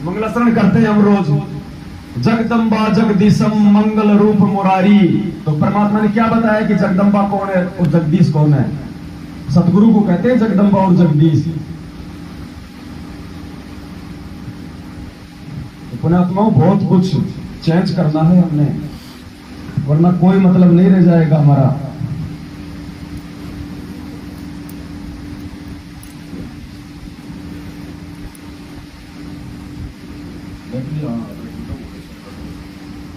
मंगलाचरण करते हैं हम रोज। जगदम्बा जगदीशम मंगल रूप मुरारी। तो परमात्मा ने क्या बताया कि जगदम्बा कौन है और जगदीश कौन है? सतगुरु को कहते हैं जगदम्बा और जगदीश। पुण्यात्माओं, बहुत कुछ चेंज करना है हमने, वरना कोई मतलब नहीं रह जाएगा हमारा।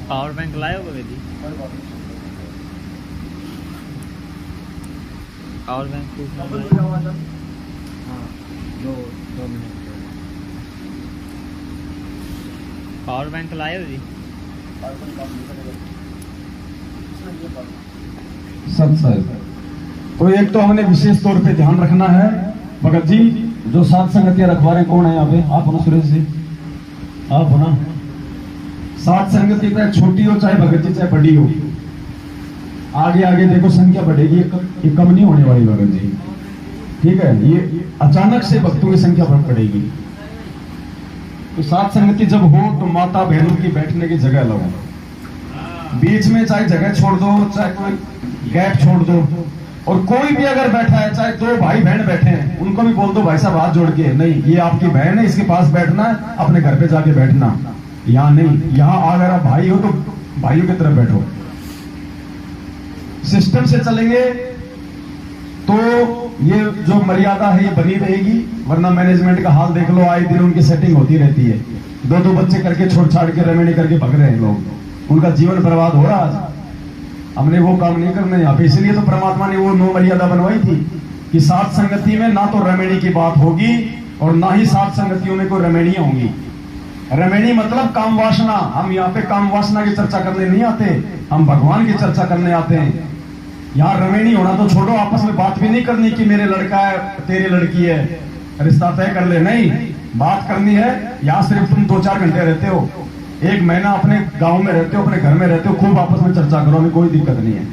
पावर बैंक लाए हो दीदी? पावर बैंक दो मिनट। पावर बैंक लाए हो जी? सत साहिब। तो एक तो हमने विशेष तौर पे ध्यान रखना है। भगत जी जो सात संगतियां रखवा रहे कौन है यहाँ पे? आप हो ना सुरेश जी? आप हो ना? सात संगति चाहे छोटी हो चाहे भगत जी चाहे बड़ी हो, आगे आगे देखो संख्या बढ़ेगी, ये कम नहीं होने वाली भगत जी। ठीक है, ये अचानक से भक्तों की संख्या बढ़ पड़ेगी। तो साथ संगति जब हो तो माता बहनों की बैठने की जगह लगाओ, बीच में चाहे जगह छोड़ दो, चाहे कोई गैप छोड़ दो, और कोई भी अगर बैठा है, चाहे दो भाई बहन बैठे हैं, उनको भी बोल दो भाई साहब हाथ जोड़ के, नहीं ये आपकी बहन है, इसके पास बैठना है, अपने घर पे जाके बैठना, यहाँ नहीं। यहाँ अगर आप भाई हो तो भाइयों की तरफ बैठो। सिस्टम से चलेंगे तो ये जो मर्यादा है ये बनी रहेगी, वरना मैनेजमेंट का हाल देख लो, आए दिन उनकी सेटिंग होती रहती है, दो दो बच्चे करके छोड़ छाड़ के रेमेडी करके भग रहे हैं लोग, उनका जीवन बर्बाद हो रहा है। हमने वो काम नहीं करना यहाँ पे, इसलिए तो परमात्मा ने वो नो मर्यादा बनवाई थी कि सात संगति में ना तो रेमेडी की बात होगी और ना ही सात संगतियों में कोई रेमेडियां होंगी। रेमेडी मतलब काम वासना, हम यहाँ पे काम वासना की चर्चा करने नहीं आते, हम भगवान की चर्चा करने आते हैं। यहाँ रेमेडी होना तो छोड़ो, आपस में बात भी नहीं करनी कि मेरे लड़का है तेरी लड़की है, रिश्ता तय कर ले, नहीं बात करनी है। यहाँ सिर्फ तुम 2-4 घंटे रहते हो, 1 महीना अपने गांव में रहते हो, अपने घर में रहते हो, खूब आपस में चर्चा करो, हमें कोई दिक्कत नहीं है।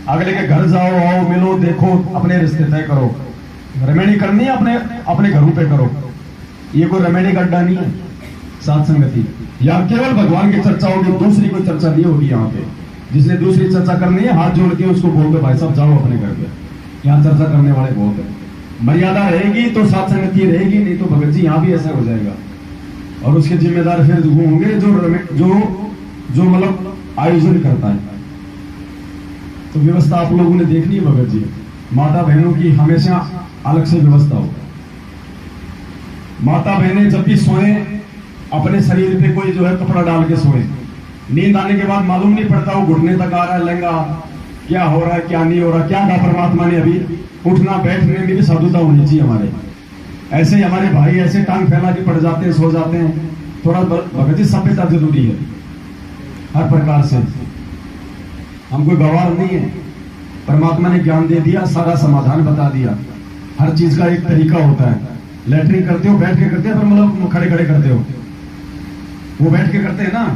अगले के घर जाओ, आओ, मिलो, देखो, अपने रिश्ते तय करो। रेमेडी करनी है अपने घरों पे करो, ये कोई रेमेडी का अड्डा नहीं है सात संगति। यहाँ केवल भगवान की चर्चा होगी, दूसरी कोई चर्चा नहीं होगी। यहाँ पे जिसने दूसरी चर्चा करनी है हाथ जोड़ के उसको बोल दो भाई साहब जाओ अपने घर पे, यहाँ चर्चा करने वाले बहुत है। मर्यादा रहेगी तो सात संगति रहेगी, नहीं तो भगत जी यहाँ भी ऐसा हो जाएगा। और उसके जिम्मेदार फिर वो होंगे जो मतलब आयोजन करता है। तो व्यवस्था आप लोगों ने देखनी है भगत जी, माता बहनों की हमेशा अलग से व्यवस्था हो। माता बहनें जब भी सोए अपने शरीर पे कोई जो है कपड़ा डाल के सोए, नींद आने के बाद मालूम नहीं पड़ता वो घुटने तक आ रहा है लहंगा, क्या हो रहा है क्या नहीं हो रहा, क्या कहा परमात्मा ने अभी। उठना बैठने में भी साधुता होनी चाहिए हमारे। ऐसे ही हमारे भाई ऐसे टांग फैला के पड़ जाते हैं, सो जाते हैं। थोड़ा भगत जी सभ्यता जरूरी है हर प्रकार से, हम कोई गवार नहीं है। परमात्मा ने ज्ञान दे दिया, सारा समाधान बता दिया। हर चीज का एक तरीका होता है। लैट्रिन करते हो बैठ के करते हो, मतलब खड़े खड़े करते हो, वो बैठ के करते हैं ना।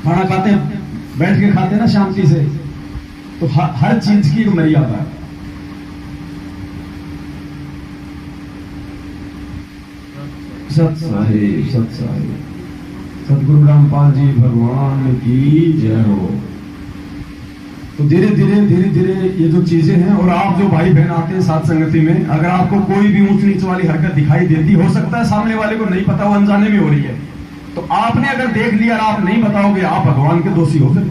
खाना खाते हैं बैठ के खाते हैं ना शांति से। तो हर चीज की एक मर्यादा है। सत साहिब, सत साहिब, सतगुरु रामपाल जी भगवान की जय हो। तो धीरे धीरे ये जो चीजें हैं, और आप जो भाई बहन आते हैं साथ संगति में, अगर आपको कोई भी ऊंच नीच वाली हरकत दिखाई देती, हो सकता है सामने वाले को नहीं पता, वो अनजाने में हो रही है, तो आपने अगर देख लिया और आप नहीं बताओगे, आप भगवान के दोषी हो। फिर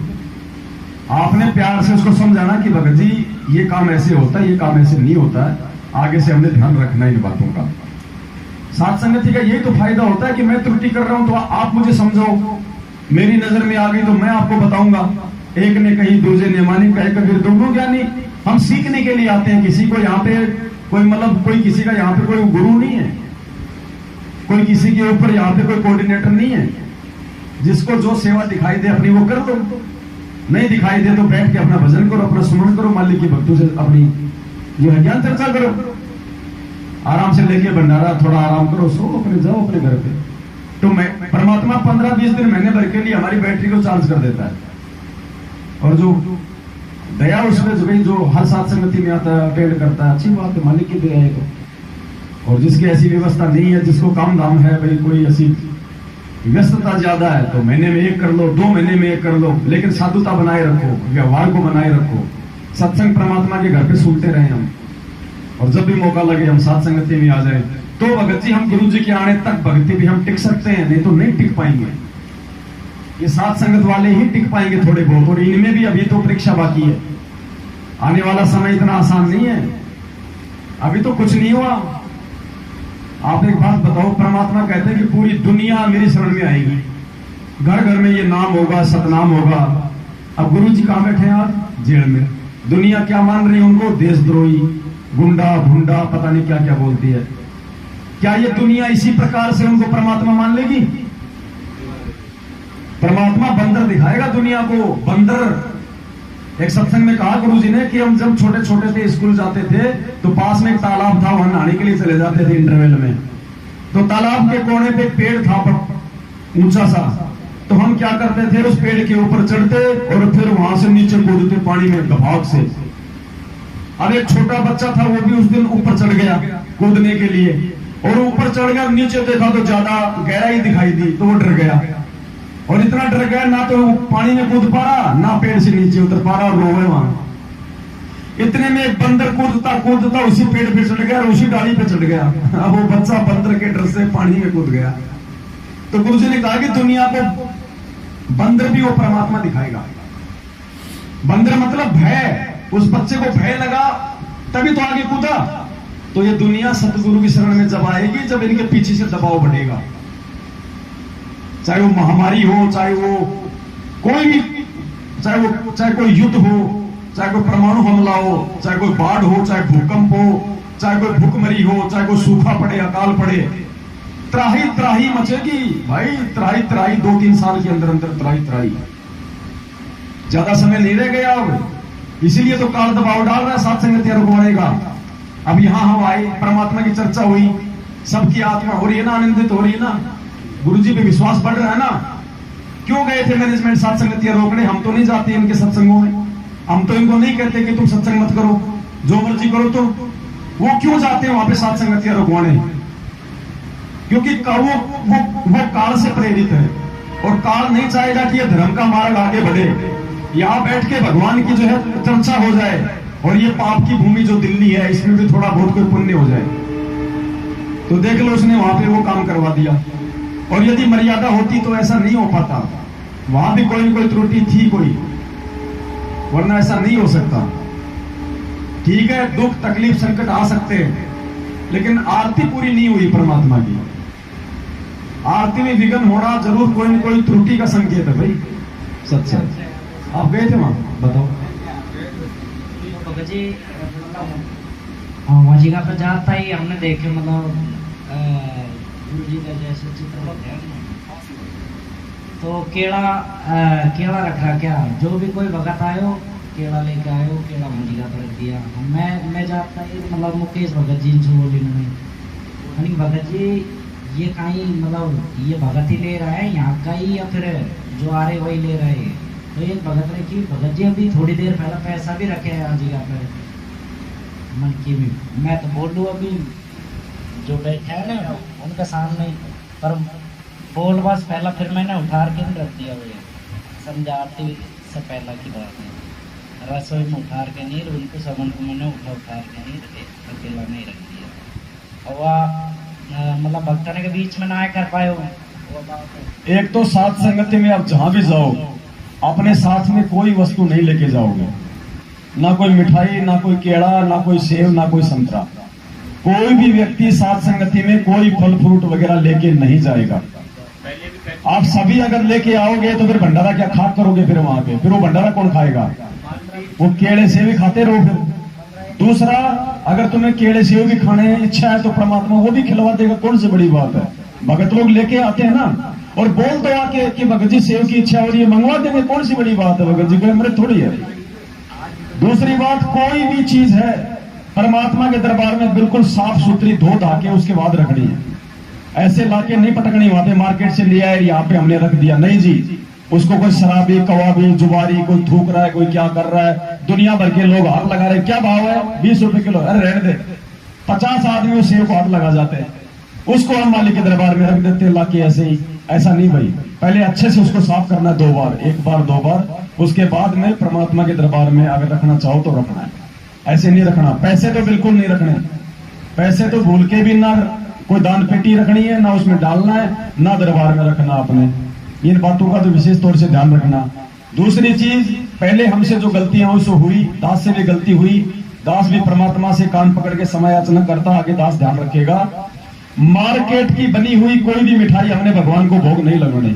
आपने प्यार से उसको समझाना कि भगत जी ये काम ऐसे होता है, ये काम ऐसे नहीं होता है, आगे से हमने ध्यान रखना इन बातों का। साथ संगति का यही तो फायदा होता है कि मैं त्रुटि कर रहा हूं तो आप मुझे समझो, मेरी नजर में आ गई तो मैं आपको बताऊंगा। एक ने कही दूसरे ने मानी, कहे कबीर दोनों ज्ञानी। हम सीखने के लिए आते हैं, किसी को यहाँ पे कोई मतलब कोई किसी का यहाँ पे कोई गुरु नहीं है, कोई किसी के ऊपर यहाँ पे कोई कोऑर्डिनेटर नहीं है। जिसको जो सेवा दिखाई दे अपनी वो कर दो, नहीं दिखाई दे तो बैठ के अपना भजन करो, अपना स्मरण करो, मालिक की भक्तों से अपनी जो है ज्ञान चर्चा करो। आराम से लेके भंडारा, थोड़ा आराम करो, सो अपने जाओ अपने घर पे। तो मैं परमात्मा 15-20 दिन महीने भर के लिए हमारी बैटरी को चार्ज कर देता है। और जो दया उसमें जो हर साथ संगति में आता है, अटेंड करता है, अच्छी बात है, मालिक की दया है। तो और जिसकी ऐसी व्यवस्था नहीं है, जिसको काम धाम है, भाई कोई ऐसी व्यस्तता ज्यादा है, तो महीने में 1 कर लो, 2 महीने में 1 कर लो, लेकिन साधुता बनाए रखो, व्यवहार को बनाए रखो। सत्संग परमात्मा के घर पे सुनते रहे हम, और जब भी मौका लगे हम साथ संगति में आ जाए। तो भगत जी हम गुरु जी के आने तक भक्ति भी हम टिक सकते हैं, नहीं तो नहीं टिक पाएंगे। ये साथ संगत वाले ही टिक पाएंगे थोड़े बहुत, और इनमें भी अभी तो परीक्षा बाकी है। आने वाला समय इतना आसान नहीं है, अभी तो कुछ नहीं हुआ। आप एक बात बताओ, परमात्मा कहते हैं कि पूरी दुनिया मेरी शरण में आएगी, घर घर में ये नाम होगा, सतनाम होगा। अब गुरु जी कहां बैठे हैं आज? जेल में। दुनिया क्या मान रही है उनको? देशद्रोही, गुंडा भुंडा, पता नहीं क्या क्या बोलती है। क्या ये दुनिया इसी प्रकार से उनको परमात्मा मान लेगी? परमात्मा बंदर दिखाएगा दुनिया को, बंदर। एक सत्संग में कहा गुरु जी ने कि हम जब छोटे छोटे थे, स्कूल जाते थे, तो पास में एक तालाब था, वहां नहाने के लिए चले जाते थे इंटरवल में। तो तालाब के कोने पे एक पेड़ था ऊंचा सा, तो हम क्या करते थे, उस पेड़ के ऊपर चढ़ते और फिर वहां से नीचे कूदते पानी में घपाक से। अब एक छोटा बच्चा था, वो भी उस दिन ऊपर चढ़ गया कूदने के लिए, और ऊपर चढ़ गया, नीचे देखा तो ज्यादा गहराई दिखाई दी, तो वो डर गया। और इतना डर गया, ना तो पानी में कूद पा रहा, ना पेड़ से नीचे उतर पा रहा, और रोवे वहां। इतने में एक बंदर कूदता कूदता उसी पेड़ पे चढ़ गया और उसी डाली पे चढ़ गया। अब वो बच्चा बंदर के डर से पानी में कूद गया। तो गुरु जी ने कहा कि दुनिया को बंदर भी वो परमात्मा दिखाएगा। बंदर मतलब भय, उस बच्चे को भय लगा तभी तो आगे कूदा। तो ये दुनिया सतगुरु की शरण में जब आएगी, जब इनके पीछे से दबाव बढ़ेगा, चाहे वो महामारी हो, चाहे वो कोई भी, चाहे कोई युद्ध हो, चाहे कोई परमाणु हमला हो, चाहे कोई बाढ़ हो, चाहे भूकंप हो, चाहे कोई भूखमरी हो, चाहे कोई सूखा पड़े, अकाल पड़े, त्राही त्राही मचेगी भाई, त्राही त्राही 2-3 साल के अंदर अंदर त्राही त्राही। ज्यादा समय नहीं रह गया अब, इसीलिए तो काल दबाव डाल रहा है साथ संगतियां रुकवाने का। अब यहां हम आए, परमात्मा की चर्चा हुई, सबकी आत्मा हो रही है ना, आनंदित हो रही है ना, गुरुजी पे विश्वास बढ़ रहा है ना। क्यों गए थे मैनेजमेंट साथ संगतियां रोकने? हम तो नहीं जाते इनके सत्संगों में, हम तो इनको नहीं कहते कि तुम सत्संग मत करो, जो मर्जी करो। तो वो क्यों जाते हैं वहां पे साथ संगतियां रुकवाने? क्योंकि वो काल से प्रेरित है, और काल नहीं चाहेगा कि ये धर्म का मार्ग आगे बढ़े। यहां बैठ के भगवान की जो है चर्चा हो जाए, और ये पाप की भूमि जो दिल्ली है, इसमें भी थोड़ा बहुत कोई पुण्य हो जाए। तो देख लो, उसने वहां पे वो काम करवा दिया। और यदि मर्यादा होती तो ऐसा नहीं हो पाता, वहां भी कोई न कोई त्रुटि थी कोई, वरना ऐसा नहीं हो सकता। ठीक है, दुख तकलीफ संकट आ सकते हैं, लेकिन आरती पूरी नहीं हुई परमात्मा की। आरती में विघ्न होना जरूर कोई न कोई त्रुटि का संकेत है भाई। सच है। आप गए थे वहां, बताओ। जी वहाँ जगह पर जाता ही हमने देखे, मतलब गुरु जी का जैसे चित्र होते हैं, तो केला रखा, क्या जो भी कोई भगत आयो केला लेके आयो, केला वहाँ जगह पर रख दिया। मैं जाता ही मतलब मुकेश भगत जी से बोली मैंने, भगत जी ये कहीं मतलब ये भगत ही ले रहा है यहाँ का ही, या फिर जो आ रहे वही ले रहे हैं? तो ये भगत ने की, भगत जी अभी थोड़ी देर पहले पैसा भी रखे हैं आज जगह पर। मन की भी मैं तो बोल दूँ अभी जो बैठे हैं ना उनके सामने, पर बोल बस पहला, फिर मैंने उठा के नहीं रख दिया। वो समझाती से पहला की बात है, रसोई में उठा के नहीं, उनको सबन को मैंने उठा के नहीं रखे, अकेला नहीं रख दिया। और वह मतलब भक्तों के बीच में ना कर पाए वो बात। एक तो साथ संगति में आप जहां भी जाओ, अपने साथ में कोई वस्तु नहीं लेके जाओगे, ना कोई मिठाई, ना कोई केड़ा, ना कोई सेब, ना कोई संतरा। कोई भी व्यक्ति साथ संगति में कोई फल फ्रूट वगैरह लेके नहीं जाएगा। आप सभी अगर लेके आओगे तो फिर भंडारा क्या खा करोगे? फिर वहां पे फिर वो भंडारा कौन खाएगा? वो केले सेब भी खाते रहो। फिर दूसरा, अगर तुम्हें केले सेब भी खाने इच्छा है तो परमात्मा वो भी खिलवा देगा, कौन सी बड़ी बात है। भगत लोग लेके आते हैं ना, और बोल दो आके कि भगत जी सेब की इच्छा हो रही है, मंगवा देंगे, कौन सी बड़ी बात है। भगत जी कोई अमृत थोड़ी है। दूसरी बात, कोई भी चीज है परमात्मा के दरबार में बिल्कुल साफ सुथरी धो धा के उसके बाद रखनी है। ऐसे लाके नहीं पटकनी, वहां पे मार्केट से ले आए, यहाँ पे हमने रख दिया, नहीं जी। उसको कोई शराबी, कवाबी, जुबारी, कोई थूक रहा है, कोई क्या कर रहा है, दुनिया भर के लोग हाथ लगा रहे। क्या भाव है? 20 रुपए किलो। अरे रहने दे, 50 आदमी उस सेब को हाथ लगा जाते हैं, उसको हम मालिक के दरबार में रख देते हैं लाके ऐसे ही। ऐसा नहीं भाई, पहले अच्छे से उसको साफ करना 2 बार, 1 बार 2 बार, उसके बाद में परमात्मा के दरबार में अगर रखना चाहो तो रखना है, ऐसे नहीं रखना। पैसे तो बिल्कुल नहीं रखने, पैसे तो भूल के भी ना कोई दान पेटी रखनी है, ना उसमें डालना है, ना दरबार में रखना अपने। इन बातों का तो विशेष तौर से ध्यान रखना। दूसरी चीज, पहले हमसे जो गलतियां हुई सो हुई, दास से भी गलती हुई, दास भी परमात्मा से कान पकड़ के समय याचना करता, आगे दास ध्यान रखेगा। मार्केट की बनी हुई कोई भी मिठाई हमने भगवान को भोग नहीं लगानी।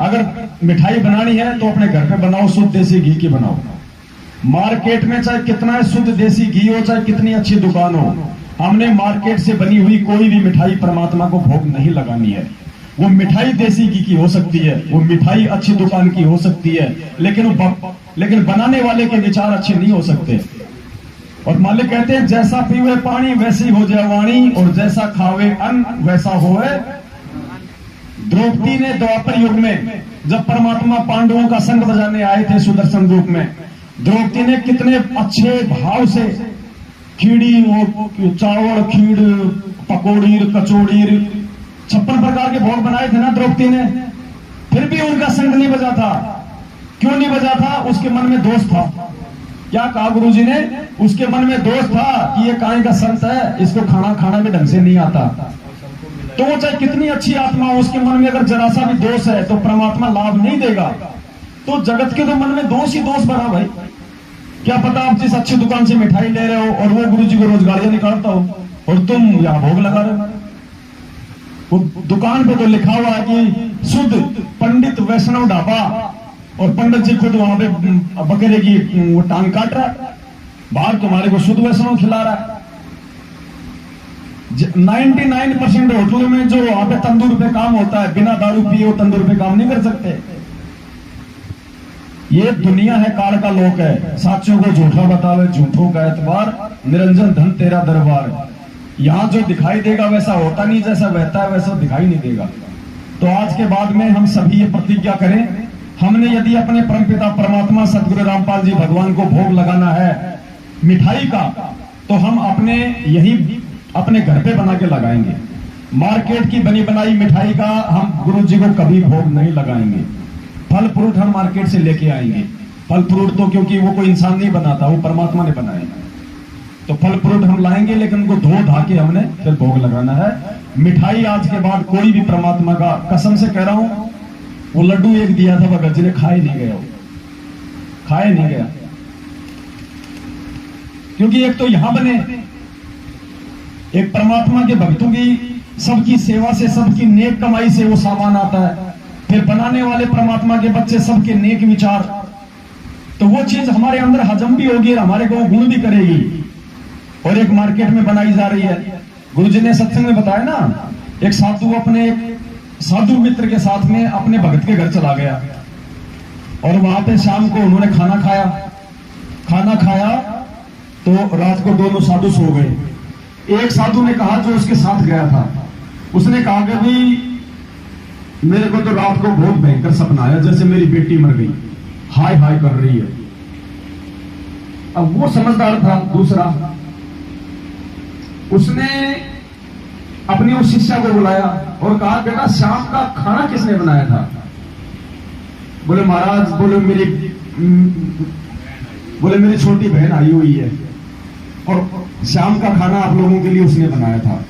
अगर मिठाई बनानी है तो अपने घर पे बनाओ, शुद्ध देसी घी की बनाओ। मार्केट में चाहे कितना शुद्ध देसी घी हो, चाहे कितनी अच्छी दुकान हो, हमने मार्केट से बनी हुई कोई भी मिठाई परमात्मा को भोग नहीं लगानी है। वो मिठाई देसी घी की हो सकती है, वो मिठाई अच्छी दुकान की हो सकती है, लेकिन बनाने वाले के विचार अच्छे नहीं हो सकते। और मालिक कहते हैं, जैसा पीवे पानी वैसी हो जाए वाणी, और जैसा खावे अन्न वैसा होवे। द्रौपदी ने द्वापर युग में जब परमात्मा पांडवों का संग बजाने आए थे सुदर्शन रूप में, द्रौपदी ने कितने अच्छे भाव से खीड़ी, वो चावल, खीर, पकौड़ी, कचौड़ी, 56 प्रकार के भोग बनाए थे ना द्रौपदी ने, फिर भी उनका संग नहीं बजा था। क्यों नहीं बजा था? उसके मन में दोष था। क्या कहा गुरुजी ने? उसके मन में दोष था कि ये काहे का संत है, इसको खाना में ढंग से नहीं आता। तो वो चाहे कितनी अच्छी आत्मा हो, उसके मन में अगर जरा सा भी दोष है तो परमात्मा लाभ नहीं देगा। तो जगत के तो मन में दोष ही दोष भरा भाई। क्या पता आप जिस अच्छी दुकान से मिठाई ले रहे हो और वो गुरुजी को रोजगारियां निकालता हो और तुम यहां भोग लगा रहे हो। वो दुकान पे तो लिखा हुआ है कि शुद्ध पंडित वैष्णव ढाबा, और पंडित जी खुद वहां पे बकरे की वो टांग काट रहा है, बाहर तुम्हारे को शुद्ध वैष्णव खिला रहा है। 99% होटलों में जो वहां पे तंदूर पे काम होता है, बिना दारू पिए वो तंदूर पे काम नहीं कर सकते। ये दुनिया है, काल का लोक है, साचियों को झूठा बतावे, झूठों का एतबार, निरंजन धन तेरा दरबार। यहां जो दिखाई देगा वैसा होता नहीं, जैसा बहता है वैसा दिखाई नहीं देगा। तो आज के बाद में हम सभी ये प्रतिज्ञा करें, हमने यदि अपने परमपिता परमात्मा सदगुरु रामपाल जी भगवान को भोग लगाना है मिठाई का, तो हम अपने घर पे बना के लगाएंगे। मार्केट की बनी बनाई मिठाई का हम गुरु जी को कभी भोग नहीं लगाएंगे। फल फ्रूट हम मार्केट से लेके आएंगे। फल फ्रूट तो क्योंकि वो कोई इंसान नहीं बनाता, वो परमात्मा ने बनाया। तो फल फ्रूट हम लाएंगे, लेकिन उनको धो धा के हमने फिर भोग लगाना है। मिठाई आज के बाद कोई भी परमात्मा का, कसम से कह रहा हूं, वो लड्डू एक दिया था भगत जी ने, खाए नहीं गया, खाए नहीं गया। क्योंकि एक तो यहां बने, एक परमात्मा के भक्तों की सबकी सेवा से, सबकी नेक कमाई से वो सामान आता है, फिर बनाने वाले परमात्मा के बच्चे सबके नेक विचार, तो वो चीज हमारे अंदर हजम भी होगी और हमारे को गुण भी करेगी। और एक मार्केट में बनाई जा रही है। गुरुजी ने सत्संग में बताया ना, एक साधु अपने एक साधु मित्र के साथ में अपने भगत के घर चला गया और वहां पे शाम को उन्होंने खाना खाया तो रात को दोनों साधु सो गए। एक साधु ने कहा, जो उसके साथ गया था, उसने कहा कि भाई मेरे को तो रात को बहुत भयंकर सपना आया, जैसे मेरी बेटी मर गई, हाय हाय कर रही है। अब वो समझदार था दूसरा, उसने अपनी उस शिष्या को बुलाया और कहा, बेटा शाम का खाना किसने बनाया था? बोले महाराज, बोले मेरी छोटी बहन आई हुई है और शाम का खाना आप लोगों के लिए उसने बनाया था।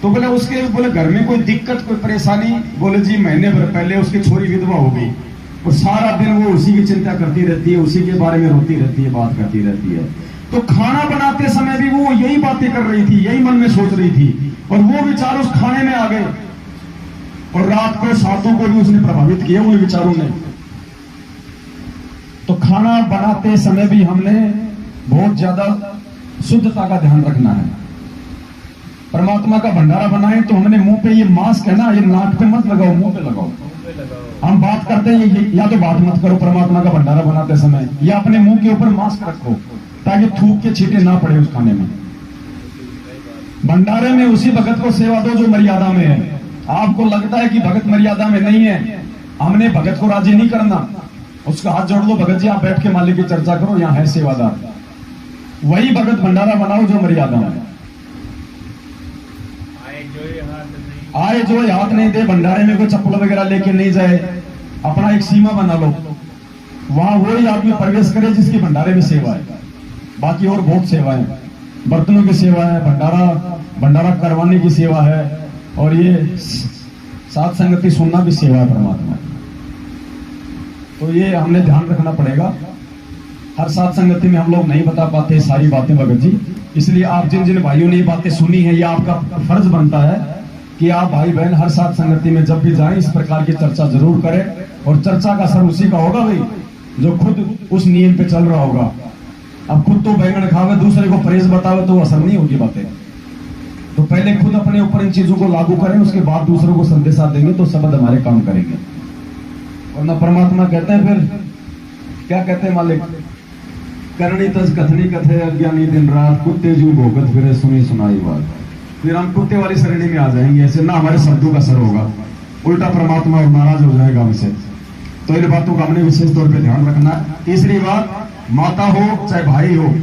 तो बोले घर में कोई दिक्कत, कोई परेशानी? बोले जी महीने भर पहले उसकी छोरी विधवा हो गई और सारा दिन वो उसी की चिंता करती रहती है, उसी के बारे में रोती रहती है, बात करती रहती है। तो खाना बनाते समय भी वो यही बातें कर रही थी, यही मन में सोच रही थी, और वो विचार उस खाने में आ गए और रात को साधु को भी उसने प्रभावित किया उन विचारों ने। तो खाना बनाते समय भी हमने बहुत ज्यादा शुद्धता का ध्यान रखना है। परमात्मा का भंडारा बनाए तो हमने मुंह पे ये मास्क है ना, ये नाक पे मत लगाओ, मुंह पे लगाओ। हम बात करते हैं या तो बात मत करो परमात्मा का भंडारा बनाते समय, या अपने मुंह के ऊपर मास्क रखो ताकि थूक के छींटे ना पड़े उस खाने में। भंडारे में उसी भगत को सेवा दो जो मर्यादा में है। आपको लगता है कि भगत मर्यादा में नहीं है, हमने भगत को राजी नहीं करना, उसका हाथ जोड़ लो, भगत जी आप बैठ के मालिक की चर्चा करो, यहां है सेवादार। वही भगत भंडारा बनाओ जो मर्यादा में। आए जो हाथ नहीं दे, भंडारे में कोई चप्पल वगैरह लेके नहीं जाए, अपना एक सीमा बना लो, वहां वही आदमी प्रवेश करे जिसकी भंडारे में सेवा है। बाकी और बहुत सेवा है, बर्तनों की सेवा है, भंडारा करवाने की सेवा है, और ये साथ संगति सुनना भी सेवा है परमात्मा। तो ये हमने ध्यान रखना पड़ेगा। हर साथ संगति में हम लोग नहीं बता पाते सारी बातें भगत जी, इसलिए आप जिन जिन भाइयों ने ये बातें सुनी है, ये आपका फर्ज बनता है कि आप भाई बहन हर साथ संगति में जब भी जाएं इस प्रकार की चर्चा जरूर करें। और चर्चा का असर उसी का होगा भाई जो खुद उस नियम पे चल रहा होगा। अब खुद तो बैंगन खावे, दूसरे को परहेज बतावे तो असर नहीं होगी बातें। तो पहले खुद अपने ऊपर इन चीजों को लागू करें, उसके बाद दूसरों को संदेशा देंगे तो शब्द हमारे काम करेंगे। और ना परमात्मा कहते हैं, फिर क्या कहते हैं मालिक, करणी तज कथनी कथे अज्ञानी दिन रात, कुत्ते जू भोगत फिरे सुनी सुनाई बात। फिर हम कुत्ते वाली श्रेणी में आ जाएंगे, ऐसे ना हमारे शब्दों का असर होगा, उल्टा परमात्मा और नाराज हो जाएगा हमसे। तो इन बातों का हमने विशेष तौर पे ध्यान रखना है। तीसरी बात, माता हो चाहे भाई हो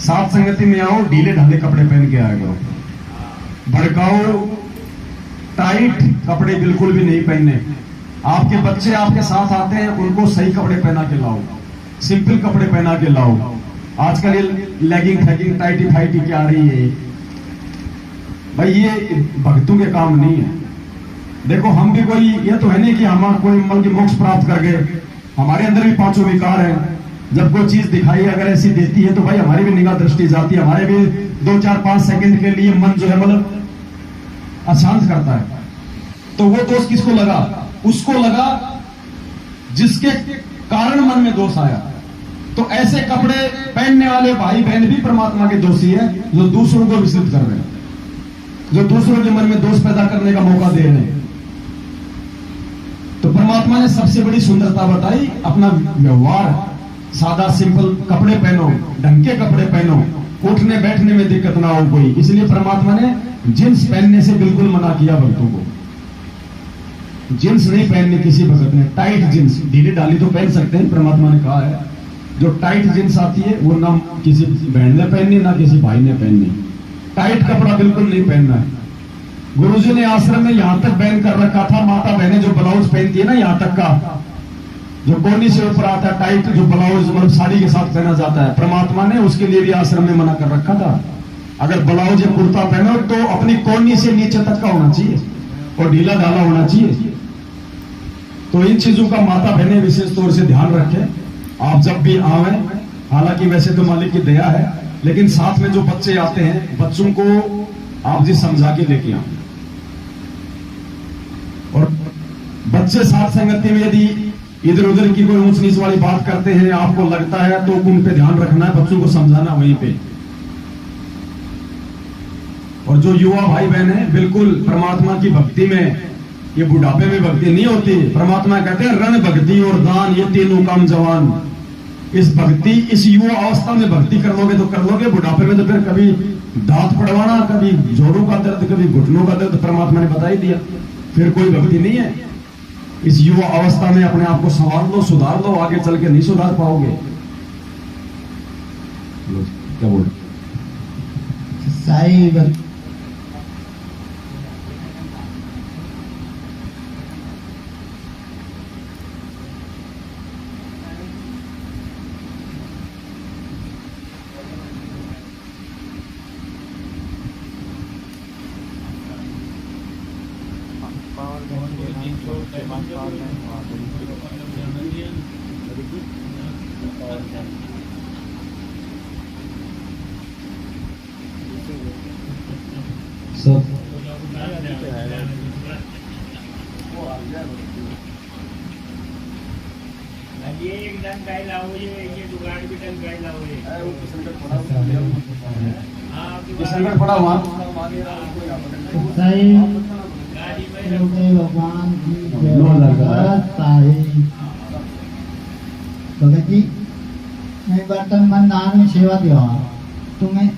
साथ संगति में आओ, ढीले ढाले कपड़े पहन के आ गए, भड़काओ टाइट कपड़े बिल्कुल भी नहीं पहनने। आपके बच्चे आपके साथ आते हैं, उनको सही कपड़े पहना के लाओ, सिंपल कपड़े पहना के लाओ। आजकल ये लेगिंग फैगिंग टाइटी फाइटी क्या आ रही है भाई, ये भक्तों के काम नहीं है। देखो हम भी कोई, ये तो है नहीं कि हम कोई मन की मोक्ष प्राप्त कर गए, हमारे अंदर भी पांचों विकार हैं। जब कोई चीज दिखाई अगर ऐसी देती है तो भाई हमारी भी निगाह दृष्टि जाती है, हमारे भी 2 4 5 सेकंड के लिए मन जो है मतलब अशांत करता है। तो वो दोष किसको लगा? उसको लगा जिसके कारण मन में दोष आया। तो ऐसे कपड़े पहनने वाले भाई बहन भी परमात्मा के दोषी है, जो दूसरों को विचलित कर रहे हैं, जो दूसरों के मन में दोष पैदा करने का मौका दे रहे हैं। तो परमात्मा ने सबसे बड़ी सुंदरता बताई, अपना व्यवहार सादा सिंपल कपड़े पहनो, ढंग के कपड़े पहनो, उठने बैठने में दिक्कत ना हो कोई। इसलिए परमात्मा ने जींस पहनने से बिल्कुल मना किया भक्तों को। जींस नहीं पहनने किसी भगत ने, टाइट जींस, ढीली ढाली तो पहन सकते हैं, परमात्मा ने कहा है। जो टाइट जींस आती है वो ना किसी बहन ने पहननी, ना किसी भाई ने पहननी। टाइट कपड़ा बिल्कुल नहीं पहनना है। गुरुजी ने आश्रम में यहां तक बैन कर रखा था, माता बहने जो ब्लाउज पहनती है ना यहां तक का, जो कोनी से ऊपर आता है टाइट, जो ब्लाउज मतलब साड़ी के साथ पहना जाता है, परमात्मा ने उसके लिए भी आश्रम में मना कर रखा था। अगर ब्लाउज या कुर्ता पहनो तो अपनी कोनी से नीचे तक का होना चाहिए और ढीला ढाला होना चाहिए। तो इन चीजों का माता बहने विशेष तौर से ध्यान रखें आप जब भी आवे। हालांकि वैसे तो मालिक की दया है, लेकिन साथ में जो बच्चे आते हैं, बच्चों को आप जी समझा के लेके आए। और बच्चे साथ संगति में यदि इधर उधर की कोई ऊंच नीच वाली बात करते हैं, आपको लगता है, तो उन पे ध्यान रखना है, बच्चों को समझाना वहीं पे। और जो युवा भाई बहन है, बिल्कुल परमात्मा की भक्ति में, ये बुढ़ापे में भक्ति नहीं होती। परमात्मा कहते हैं रण भक्ति और दान ये तीनों काम जवान। इस भक्ति, इस युवा अवस्था में भक्ति कर लोगे तो कर लोगे, बुढ़ापे में तो फिर कभी दांत पड़वाना, कभी जोड़ों का दर्द, कभी घुटनों का दर्द, परमात्मा ने बता ही दिया, फिर कोई भक्ति नहीं है। इस युवा अवस्था में अपने आप को संवार लो, सुधार लो, आगे चल के नहीं सुधार पाओगे। क्या बोल साई सब ये एक डंग गाय लाओ, ये दुकान भी डंग गाय लाओ। संकट पड़ा हुआ साई गाड़ी में भगवान की भगत जी, मैं बर्तन बंधान में सेवा दिया, तो मैं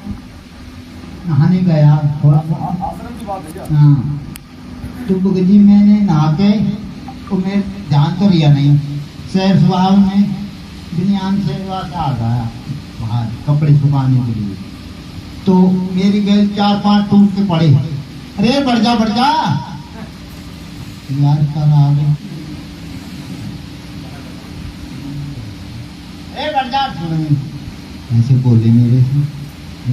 नहाने गया थोड़ा। हाँ, तो भगत जी मैंने नहा के, तो मैं ध्यान तो लिया नहीं, सैर स्वभाव में बिनियान से वास आ गया बाहर कपड़े सुखाने के लिए। तो मेरी गैस 4 5 टूट के पड़े। अरे बढ़ जा यार, कल आ गए, अरे बढ़ जा, ऐसे बोले मेरे से।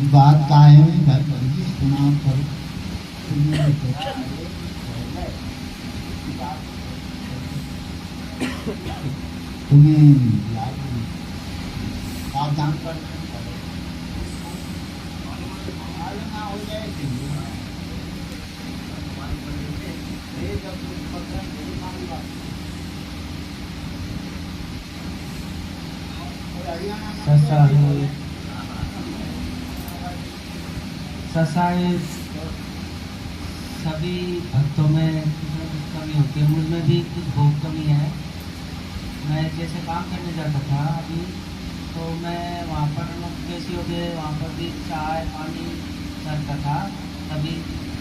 बात का है घर पर सुना करो, तुम्हें सावधान कर हो जाए। सभी भक्तों में कमी होती है, मुझमें भी कुछ बहुत कमी है। मैं जैसे काम करने जाता था अभी, तो मैं वहाँ पर कैसी हो गए, वहाँ पर भी चाय पानी करता था, कभी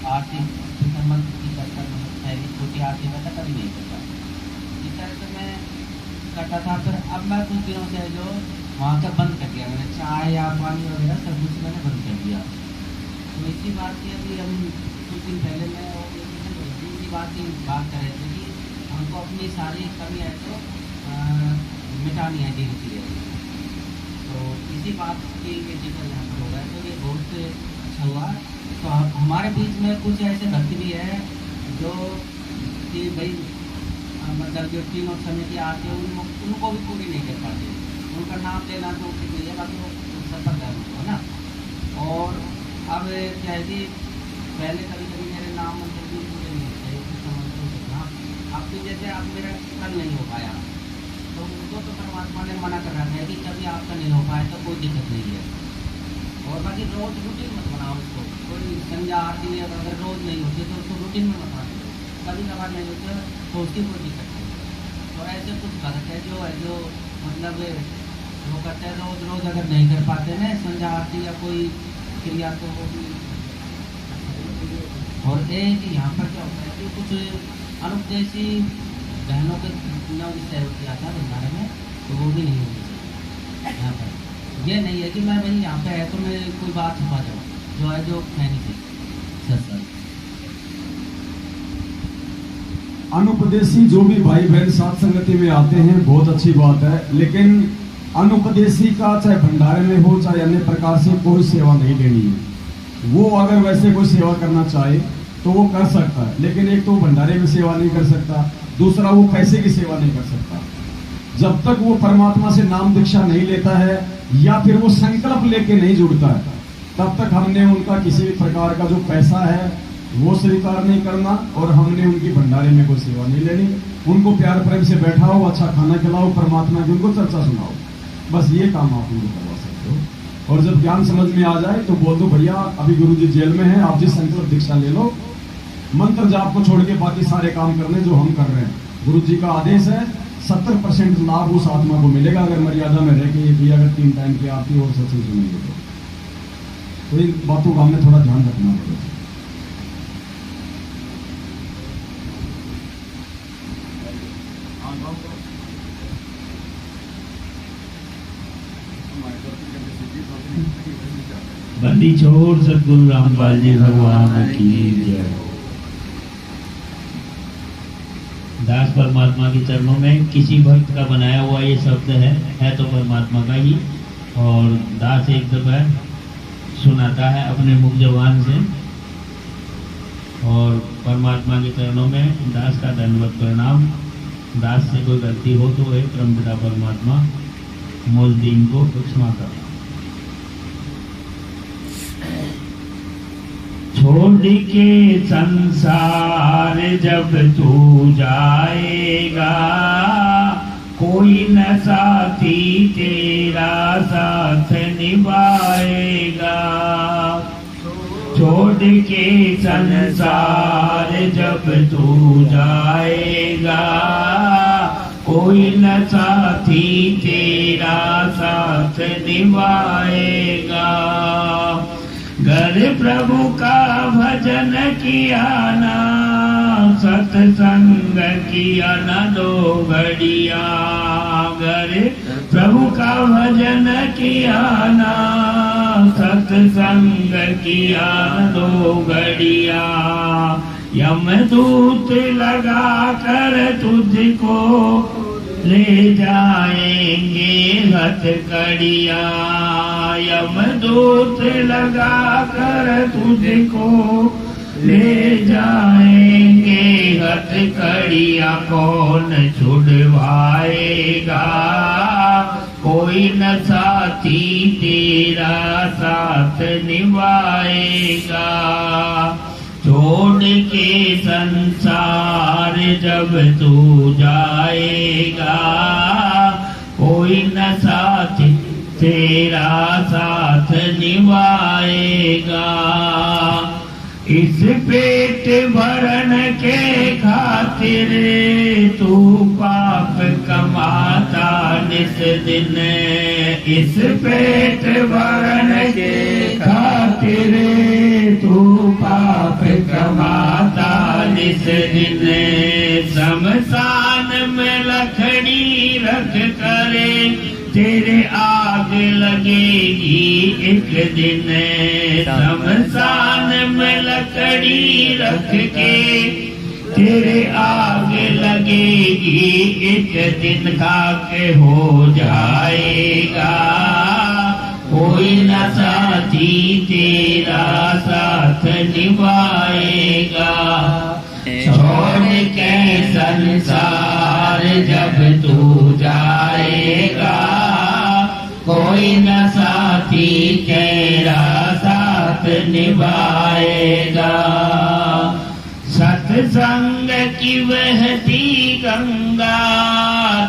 आरती मंत्र की करता, पहली छोटी आरती करता, कभी नहीं करता। इस तरह से मैं करता था। फिर अब मैं कुछ दिनों से जो वहाँ का बंद कर दिया मैंने, चाय या पानी वगैरह सब कुछ मैंने बंद कर दिया। तो इसी बात की अभी हम कुछ दिन पहले मैं इसी बात कर रहे थे कि हमको अपनी सारी कमी है तो मिटानी है धीरे धीरे। तो इसी बात की जिक्र यहाँ पर हो रहा है, तो ये बहुत अच्छा हुआ। तो हमारे बीच में कुछ ऐसे भक्त भी है जो कि भाई मतलब जो तीनों समिति आते हैं उनको भी पूरी नहीं कर पाते, उनका नाम लेना तो ठीक नहीं है, बाकी वो सफल है ना। और अब क्या है कि पहले कभी कभी मेरे नाम मंत्र भी पूरे नहीं होते, अब तो जैसे अब मेरा कल नहीं हो पाया तो उनको तो परमात्मा ने मना कर रखा है कि कभी आपका नहीं हो पाया तो कोई दिक्कत नहीं है। और बाकी रोज रूटीन मत बनाओ उसको, कोई संध्या आरती अगर रोज नहीं होती तो उसको रूटीन में मत बनाओ, कभी कभार नहीं होता तो उसकी कोई दिक्कत नहीं। तो ऐसे कुछ भक्त है जो मतलब वो करते हैं रोज रोज अगर नहीं कर पाते हैं संध्या आरती या कोई क्रिया तो वो भी। और एक यहाँ पर क्या होता है कि कुछ अनुपदेशी बहनों के नव विषय होती आता है भंडारे में, तो वो भी नहीं होती यहाँ पर। ये नहीं है कि मैं भाई यहाँ पे है तो मैं कोई बात छुपा जाऊँ, जो है जो कहनी थी सर। अनुपदेशी जो भी भाई बहन साथ संगति में आते हैं बहुत अच्छी बात है, लेकिन अनुपदेशी का चाहे भंडारे में हो चाहे अन्य प्रकार से कोई सेवा नहीं देनी है। वो अगर वैसे कोई सेवा करना चाहे तो वो कर सकता है, लेकिन एक तो भंडारे में सेवा नहीं कर सकता, दूसरा वो पैसे की सेवा नहीं कर सकता। जब तक वो परमात्मा से नाम दीक्षा नहीं लेता है या फिर वो संकल्प लेके नहीं जुड़ता है तब तक हमने उनका किसी भी प्रकार का जो पैसा है वो स्वीकार नहीं करना और हमने उनकी भंडारे में कोई सेवा नहीं लेनी। उनको प्यार प्रेम से बैठाओ, अच्छा खाना खिलाओ, परमात्मा की उनको चर्चा सुनाओ, बस ये काम आप उनको करवा सकते हो। और जब ज्ञान समझ में आ जाए तो बोल दो भैया अभी गुरुजी जेल में है, आप जिस संकल्प दीक्षा ले लो, मंत्र जाप को छोड़ के बाकी सारे काम करने जो हम कर रहे हैं। गुरुजी का आदेश है 70% लाभ उस आत्मा को मिलेगा अगर मर्यादा में रह के ये भी अगर 3 टाइम की आरती और सत्संग सुनेंगे तो इन बातों का हमें थोड़ा ध्यान रखना पड़ेगा। बंदी छोड़ सतगुरु रामपाल जी भगवान की जय। दास परमात्मा के चरणों में किसी भक्त का बनाया हुआ ये शब्द है तो परमात्मा का ही, और दास एक दफा सुनाता है अपने मुख जबान से, और परमात्मा के चरणों में दास का धन्यवाद प्रणाम। दास से कोई गलती हो तो वह परमपिता परमात्मा मुझ दीन को क्षमा कर। छोड़ के संसार जब तू जाएगा, कोई न साथी तेरा साथ निभाएगा। छोड़ के संसार जब तू जाएगा, कोई न साथी तेरा साथ निभाएगा। घर प्रभु का भजन किया ना, सत्संग किया ना 2 घड़िया। घर प्रभु का भजन किया ना, सत्संग किया ना 2 घड़िया। यमदूत लगा कर तुझको ले जाएंगे हथकड़िया। यमदूत लगा कर तुझको ले जाएंगे हथकड़िया। कौन छुड़वाएगा, कोई न साथी तेरा साथ निभाएगा। छोड़ के संसार जब तू जाएगा, कोई न साथी तेरा साथ निभाएगा। इस पेट भरन के खातिर तू पाप कमाता निस दिन। इस पेट भरन के खातिर तू पाप कमाता निस दिन। शमशान में लकड़ी रख करे तेरे आग लगेगी एक दिन शमशान में लकड़ी रख के, तेरे आग लगेगी एक दिन खाक हो जाएगा, कोई न साथी तेरा साथ निभाएगा। छोड़ के संसार जब तू जाएगा, कोई न साथी तेरा साथ निभाएगा। सत्संग की बहती गंगा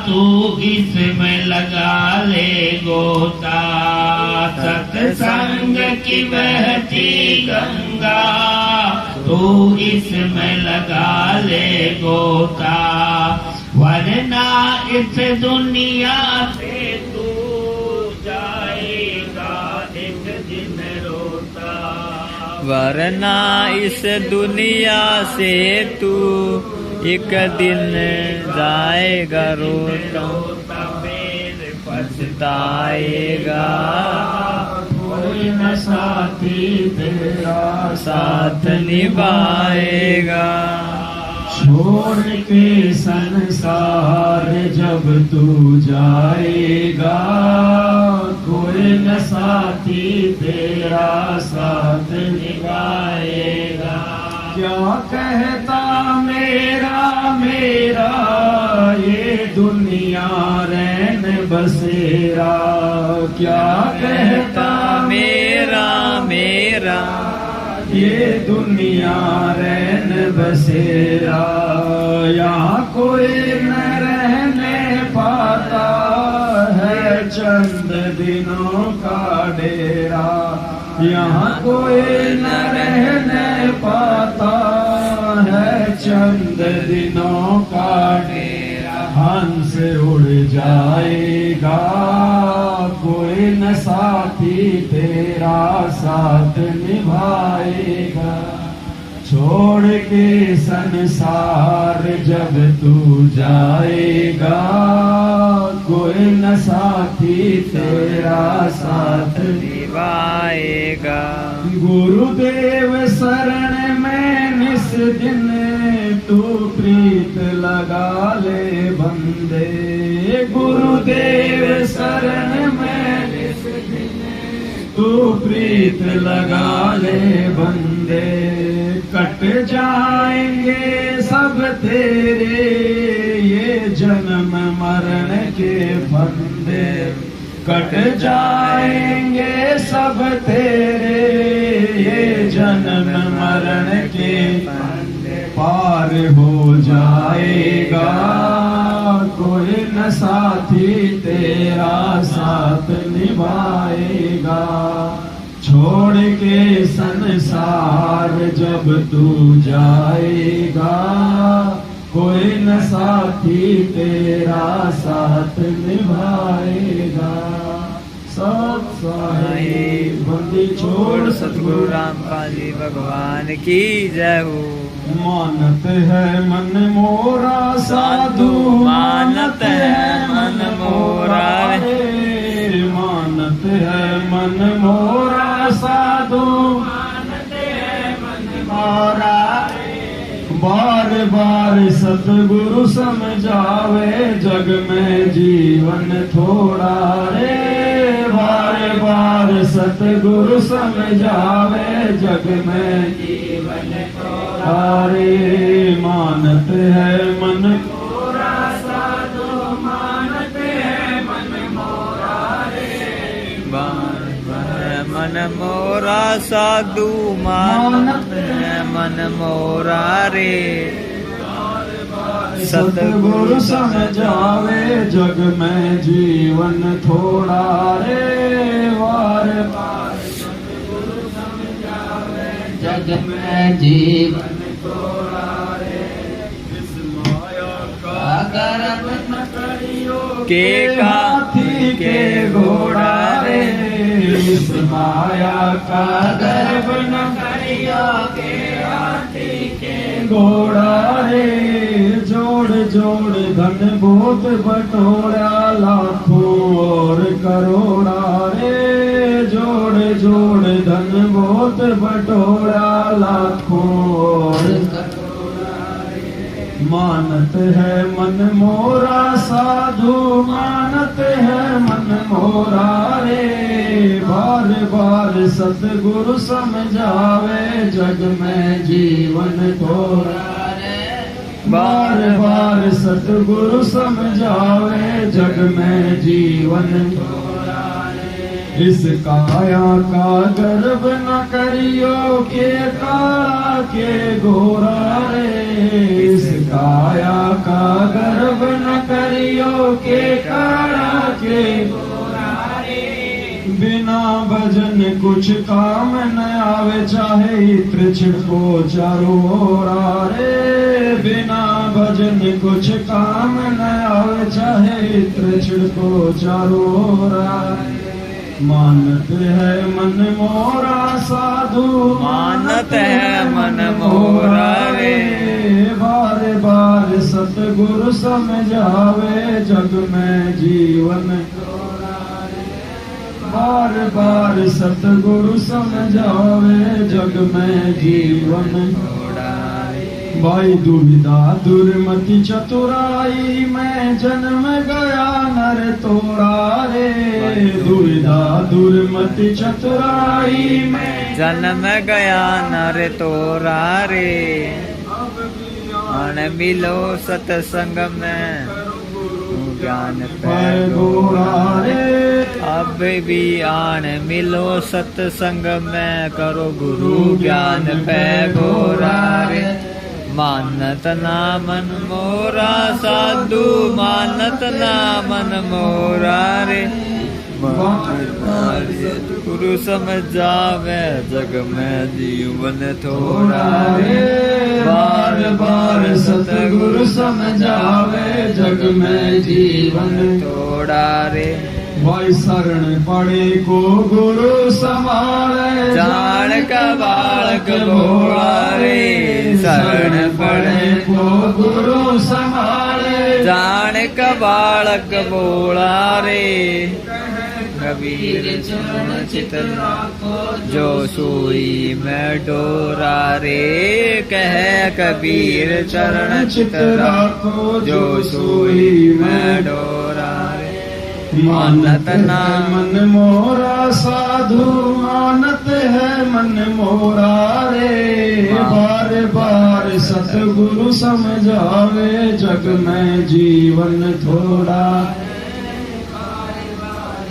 तू इसमें लगा ले गोता, सत्संग की बहती गंगा तू इसमें लगा ले गोता, वरना इस दुनिया से तू जाएगा एक दिन रोता, वरना इस दुनिया से तू एक दिन जाएगा रोता, फिर पछताएगा, कोई न साथी तेरा साथ निभाएगा। छोड़ के संसार जब तू जाएगा, कोई न साथी तेरा साथ निभाएगा। क्या कहता मेरा मेरा ये दुनिया रैन बसेरा, क्या कहता मेरा मेरा ये दुनिया रैन बसेरा, यहाँ कोई न रहने पाता है चंद दिनों का डेरा, यहाँ कोई न रहने पाता है चंद दिनों का डेरा। हंस उड़ जाएगा कोई न साथी तेरा साथ निभाएगा। छोड़ के संसार जब तू जाएगा, कोई न साथी तेरा साथ निभाएगा। गुरुदेव शरण में निस दिन तू प्रीत लगा ले बंदे, गुरुदेव शरण में निस दिन तू प्रीत लगा ले बंदे। कट जाएंगे सब तेरे ये जन्म मरण के फंदे, कट जाएंगे सब तेरे ये जन्म मरण के फंदे। पार हो जाएगा कोई न साथी तेरा साथ निभाएगा। छोड़ के संसार जब तू जाएगा, कोई न साथी तेरा साथ निभाएगा। सत साहिब बंदी छोड़ सतगुरु रामपाल जी भगवान की जय हो। मानत है मन मोरा साधु, मानत है मन मोरा रे, मानत है मन मोरा साधु, मानत है मन मोरा। बार बार सतगुरु समझावे जग में जीवन थोड़ा रे, बार बार सतगुरु समझावे जग में जीवन थोड़ा रे। मानत है मन मोरा साधु, मानत है मन मोरा रे, मन मोरा साधु, मानत है मन मोरा रे। सतगुरु समझावे जग में जीवन थोड़ा रे, बार बार सतगुरु समझावे जग में जीवन थोड़ा रे। इस माया का गर्भ न करियो के हाथी के घोड़ा रे, इस माया का गर्भ न करियो के हाथी के घोड़ा रे। जोड़ जोड़ धन बहुत बटोरा लाखों और करोड़ा रे, जोड़ जोड़ धन बहुत बटोरा, लाखों और मानत है मन मोरा साधु, मानत है मन मोरा रे, बार बार सतगुरु समझावे, जग में जीवन थोड़ा रे, बार बार सतगुरु समझावे, जग में जीवन थोड़ा रे। इस काया का गर्व न करियो, के काला के गोरा रे, इस काया का गर्व न करियो, के काला के गोरा रे। बिना भजन कुछ काम न आवे, चाहे इत्र छिड़को चारों ओरा रे, बिना भजन कुछ काम न आवे, चाहे इत्र छिड़को चारों ओरा। मानत है मन मोरा साधु, मानत है मन मोरा रे, बार बार सतगुरु समझावे, जग में जीवन थोड़ा रे, बार बार सतगुरु समझावे, जग में जीवन थोड़ा रे। भाई दुविधा दुर्मति चतुराई में जन्म गया नर तोड़ा रे, दुविधा दुर्मति चतुराई में जन्म गया नर तोरा रे, अण मिलो सत्संग में ज्ञान पै गोरा रे, अब भी आन मिलो सत्संग में, करो गुरु ज्ञान पै गोरा रे। मानत ना मन मोरा साधु, मानत ना मन मोरा रे, गुरु समझावे, जग में जीवन थोड़ा रे, बार बार सतगुरु समझावे, जग में जीवन थोड़ा रे। भाई शरण पड़े को गुरु संभाले, जान का बालक भोला रे, शरण पड़े को गुरु संभाले, जान का बालक भोला रे। कबीर चरण चित जो सोई में डोरा रे, कह कबीर चरण चित राखो, जो सोई में डोरा रे। मानत ना मन मोरा साधु, मानत है मन मोरा रे, बार बार सतगुरु समझावे, जग में जीवन थोड़ा,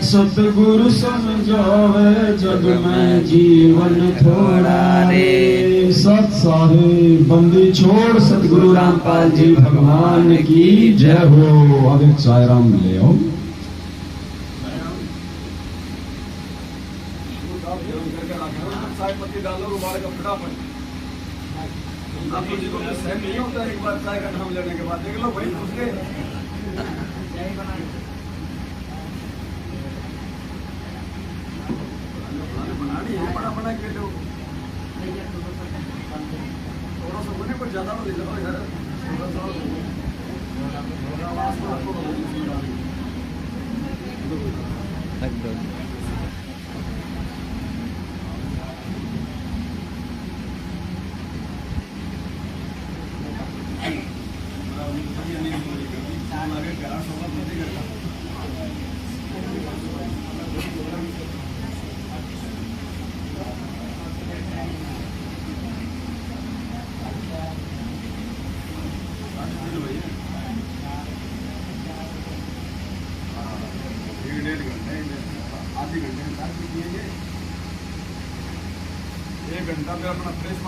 सतगुरु समझावे, जग में जीवन थोड़ा रे। सत साहेब बंदी छोड़, सतगुरु रामपाल जी भगवान की जय हो। अब एक साय राम ले आओ। आपको जीवन में सहन नहीं होता, एक बार चाय का नाम लेने के बाद देख लो भाई दूसरे बनानी है, बड़ा बड़ा के लो थोड़ा सा होने पर ज्यादा ले जाओ यार, थोड़ा आवाज को आपको आधे घंटे में 1 घंटा पे अपना प्रेस